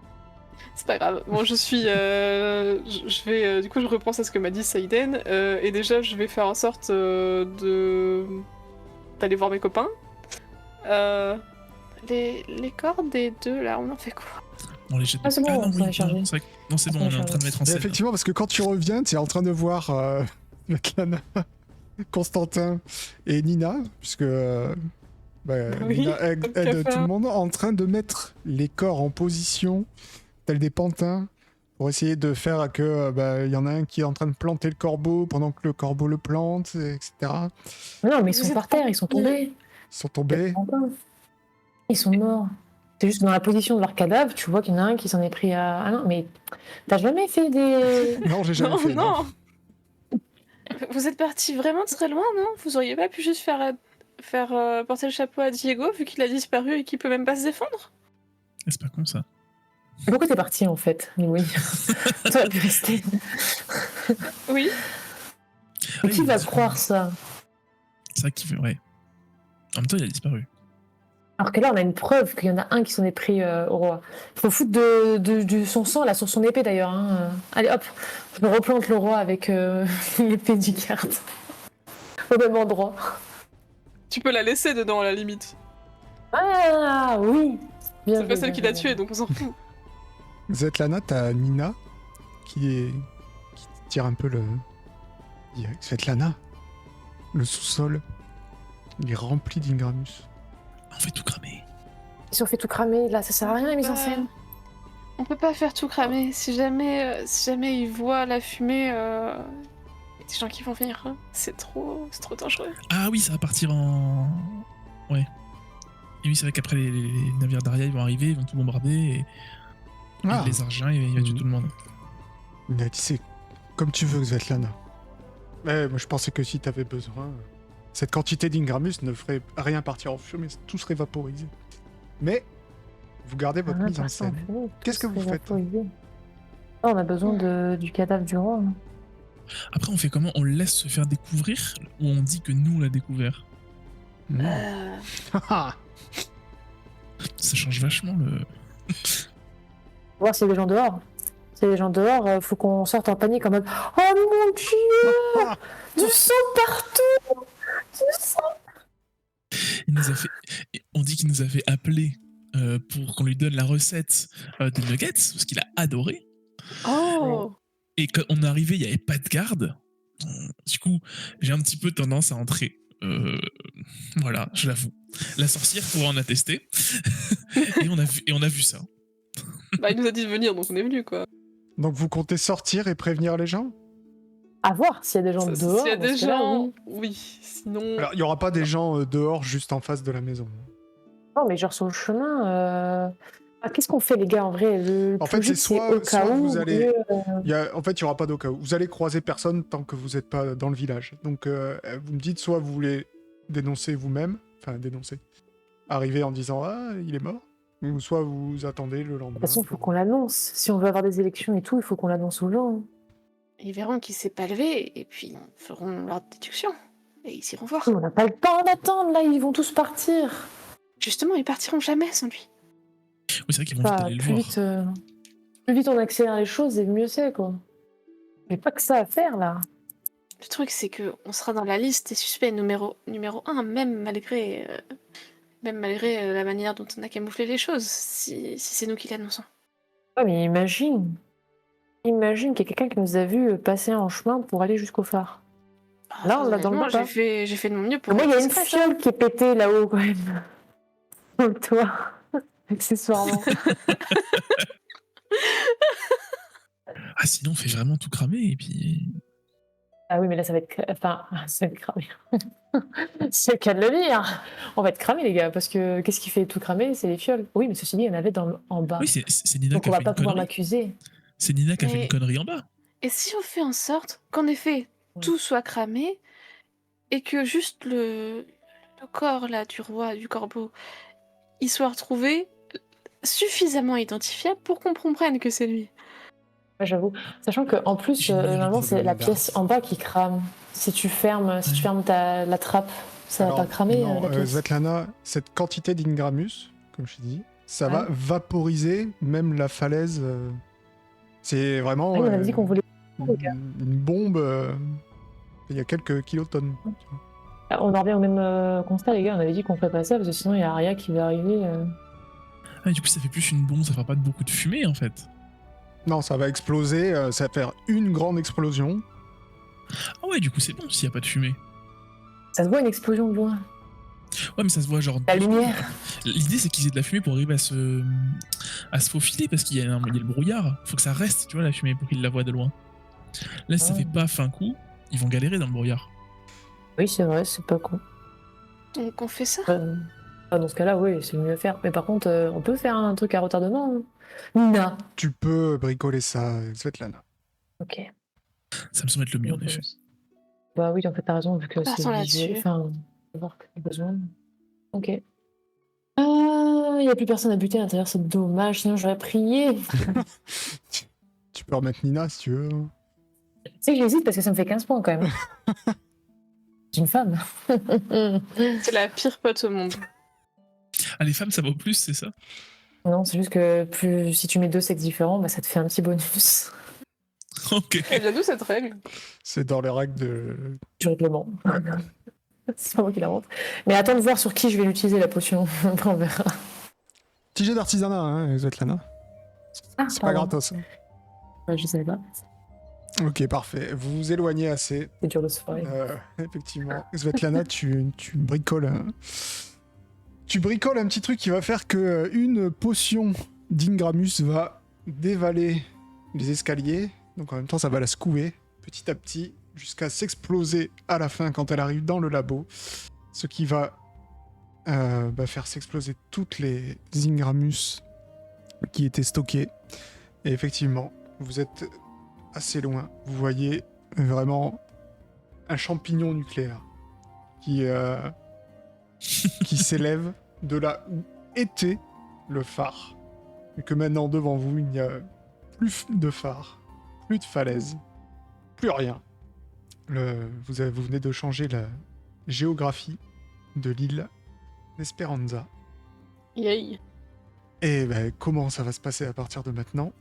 C'est pas grave. Bon, je suis. Je vais. Du coup, je repense à ce que m'a dit Saïden. Et déjà, je vais faire en sorte d'aller voir mes copains. Les corps des deux, là, on en fait quoi? On les jette Ah, c'est bon, non, on s'en est chargé. non, c'est vrai que- non, c'est On bon, s'en on est est en train de mettre en Mais scène. effectivement, parce que quand tu reviens, tu es en train de voir Svetlana, Constantin et Nina, puisque Oui, Nina aide comme cafard. tout le monde en train de mettre les corps en position, tels des pantins, pour essayer de faire que il y en a un qui est en train de planter le corbeau pendant que le corbeau le plante, etc. Non, mais ils Vous sont êtes par terre, ils sont tombés. Ils sont tombés. Ils sont morts. C'est juste dans la position de leur cadavre, tu vois qu'il y en a un qui s'en est pris à. Ah non, mais t'as jamais fait des. Non, j'ai jamais Non, fait. non. Vous êtes parti vraiment très loin, non? Vous auriez pas pu juste faire porter le chapeau à Diego vu qu'il a disparu et qu'il peut même pas se défendre? C'est pas con ça. Pourquoi t'es parti en fait? Oui. T'aurais pu rester. Oui. Mais Ah, qui il va a disparu. croire ça? C'est ça qui fait, ouais. En même temps, il a disparu. Alors que là, on a une preuve qu'il y en a un qui s'en est pris au roi. Faut foutre de son sang là sur son épée d'ailleurs. Hein. Allez hop, je me replante le roi avec l'épée du garde. Au même endroit. Tu peux la laisser dedans à la limite. Ah oui. Bien C'est vu, pas celle bien qui vu, l'a bien tué, vu. donc on s'en fout. Svetlana, t'as Nina qui tire un peu le. Il dit, Svetlana, le sous-sol, il est rempli d'Ingramus. On fait tout cramer. Ils ont fait tout cramer là, ça sert à rien la mise en scène. On peut pas faire tout cramer. Si jamais ils voient la fumée, il y a des gens qui vont venir. Hein. C'est trop dangereux. Ah oui, ça va partir en... Ouais. Et oui, c'est vrai qu'après, les navires d'Aria, ils vont arriver, ils vont tout bombarder, et Ah, les Argiens, il va tuer Mhm. tout le monde. il a dit c'est comme tu veux, Svetlana. Mais moi je pensais que si t'avais besoin, cette quantité d'Ingramus ne ferait rien partir en fumée, tout serait vaporisé. Mais vous gardez votre mise en personne scène. finit. Qu'est-ce que vous C'est la faites? folie. Ah, on a besoin du cadavre du roi. Après, on fait comment? On le laisse se faire découvrir ou on dit que nous, on l'a découvert? Ah, Ça change vachement le. Voir s'il y a des gens dehors. S'il y a des gens dehors, faut qu'on sorte en panique en mode oh mon dieu, du sang partout, du sang. Il nous a fait... On dit qu'il nous a fait appeler pour qu'on lui donne la recette des nuggets, parce qu'il a adoré. Oh Et quand on est arrivé, il n'y avait pas de garde. Du coup, j'ai un petit peu tendance à entrer. Voilà, je l'avoue. La sorcière pourra en attester. et on a vu ça. Bah, il nous a dit de venir, donc on est venu, quoi. donc vous comptez sortir et prévenir les gens? À voir s'il y a des gens dehors. S'il y a dans des ce cas-là, gens... oui. Oui, sinon... Alors, il n'y aura pas des gens dehors juste en face de la maison. Non, mais genre sur le chemin. Qu'est-ce qu'on fait, les gars, en vrai? En fait, c'est soit au cas où. vous allez... mieux, En fait, il n'y aura pas d'au cas où. Vous allez croiser personne tant que vous n'êtes pas dans le village. Donc, vous me dites, soit vous voulez dénoncer vous-même, enfin dénoncer, arriver en disant « Ah, il est mort », ou soit vous attendez le lendemain. De toute façon, il faut qu'on l'annonce. Si on veut avoir des élections et tout, il faut qu'on l'annonce aux gens. Ils verront qu'il s'est pas levé et puis ils feront leur déduction. Et ils iront voir. On n'a pas le temps d'attendre, là, ils vont tous partir. Justement, ils partiront jamais sans lui. Oui, c'est vrai qu'ils vont vite Enfin, aller le voir. plus vite on accélère les choses, et mieux c'est, quoi. Mais pas que ça à faire, là. Le truc, c'est que on sera dans la liste des suspects numéro 1, même malgré la manière dont on a camouflé les choses, si c'est nous qui l'annonçons. Ouais, mais imagine. Imagine qu'il y a quelqu'un qui nous a vu passer en chemin pour aller jusqu'au phare. Là, on l'a dans le Honnêtement, bas. j'ai fait de mon mieux pour... Moi, il y a être une discrète, fiole qui est pétée là-haut, quand même. Sur le toit. Accessoirement. Ah, sinon, on fait vraiment tout cramer et puis. Ah oui, mais là, ça va être... Enfin, ça va être cramé. C'est le cas de le dire. On va être cramé, les gars, parce que qu'est-ce qui fait tout cramer? C'est les fioles. Oui, mais ceci dit, il y en avait en bas. Oui, c'est Nina Donc qui on a va fait pas une pouvoir connerie. m'accuser. C'est Nina qui a fait Mais- une connerie en bas. Et si on fait en sorte qu'en effet, Ouais. tout soit cramé et que juste le corps là du roi, du corbeau, il soit retrouvé suffisamment identifiable pour qu'on comprenne que c'est lui. Ouais, j'avoue. Sachant qu'en plus, J'ai une normalement, c'est la problème pièce en bas qui crame. Si tu fermes la trappe, ça Alors, va pas cramer non, la pièce. Svetlana, cette quantité d'Ingramus, comme je t'ai dit, ça va Ouais. vaporiser même la falaise. C'est vraiment Ah oui, on avait dit qu'on voulait. les gars. une bombe. Il y a quelques kilotonnes. On en revient au même constat, les gars. On avait dit qu'on ferait pas ça parce que sinon il y a Aria qui va arriver. Ah, du coup, ça fait plus une bombe, ça fera pas beaucoup de fumée en fait. Non, ça va exploser, ça va faire une grande explosion. Ah ouais, du coup, c'est bon s'il y a pas de fumée. Ça se voit une explosion de loin. Ouais, mais ça se voit genre. La lumière. L'idée, c'est qu'ils aient de la fumée pour arriver à se faufiler parce qu'il y a le brouillard. Faut que ça reste, tu vois, la fumée pour qu'ils la voient de loin. Là, si ça Ah. fait paf un coup, ils vont galérer dans le brouillard. Oui, c'est vrai, c'est pas con. Donc on fait ça. Dans ce cas-là, oui, c'est mieux à faire. Mais par contre, on peut faire un truc à retardement. Hein. Nina. Tu peux bricoler ça, Svetlana. Ok. Ça me semble être le mieux en effet. Bah oui, en fait, t'as raison, vu que c'est Partons là-dessus. Enfin, on va voir qu'il y a besoin. Ok. Il n'y a plus personne à buter à l'intérieur, c'est dommage, sinon j'aurais prié. Tu peux remettre Nina si tu veux. Tu sais que j'hésite parce que ça me fait 15 points quand même. C'est une femme. C'est la pire pote au monde. Ah, les femmes, ça vaut plus, c'est ça? Non, c'est juste que si tu mets 2 sexes différents, bah, ça te fait un petit bonus Ok. Elle vient d'où cette règle? C'est dans les règles de. du règlement. C'est pas moi qui l'invente. Mais attends de voir sur qui je vais l'utiliser la potion. Après, on verra. Petit jet d'artisanat, hein, Svetlana. Ah, C'est pas pardon. gratos. Ouais, je savais pas. Ok, parfait. Vous vous éloignez assez. C'est dur de se faire. Effectivement. Svetlana, tu bricoles. Tu bricoles un petit truc qui va faire que une potion d'Ingramus va dévaler les escaliers. Donc en même temps, ça va la secouer petit à petit jusqu'à s'exploser à la fin quand elle arrive dans le labo. Ce qui va faire s'exploser toutes les Ingramus qui étaient stockées. Et effectivement, vous êtes assez loin. Vous voyez vraiment un champignon nucléaire qui s'élève de là où était le phare. Et que maintenant, devant vous, il n'y a plus de phare, plus de falaise, plus rien. Vous venez de changer la géographie de l'île d'Esperanza. Yay. Et ben, comment ça va se passer à partir de maintenant?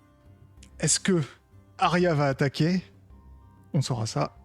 Est-ce que Arya va attaquer? On saura ça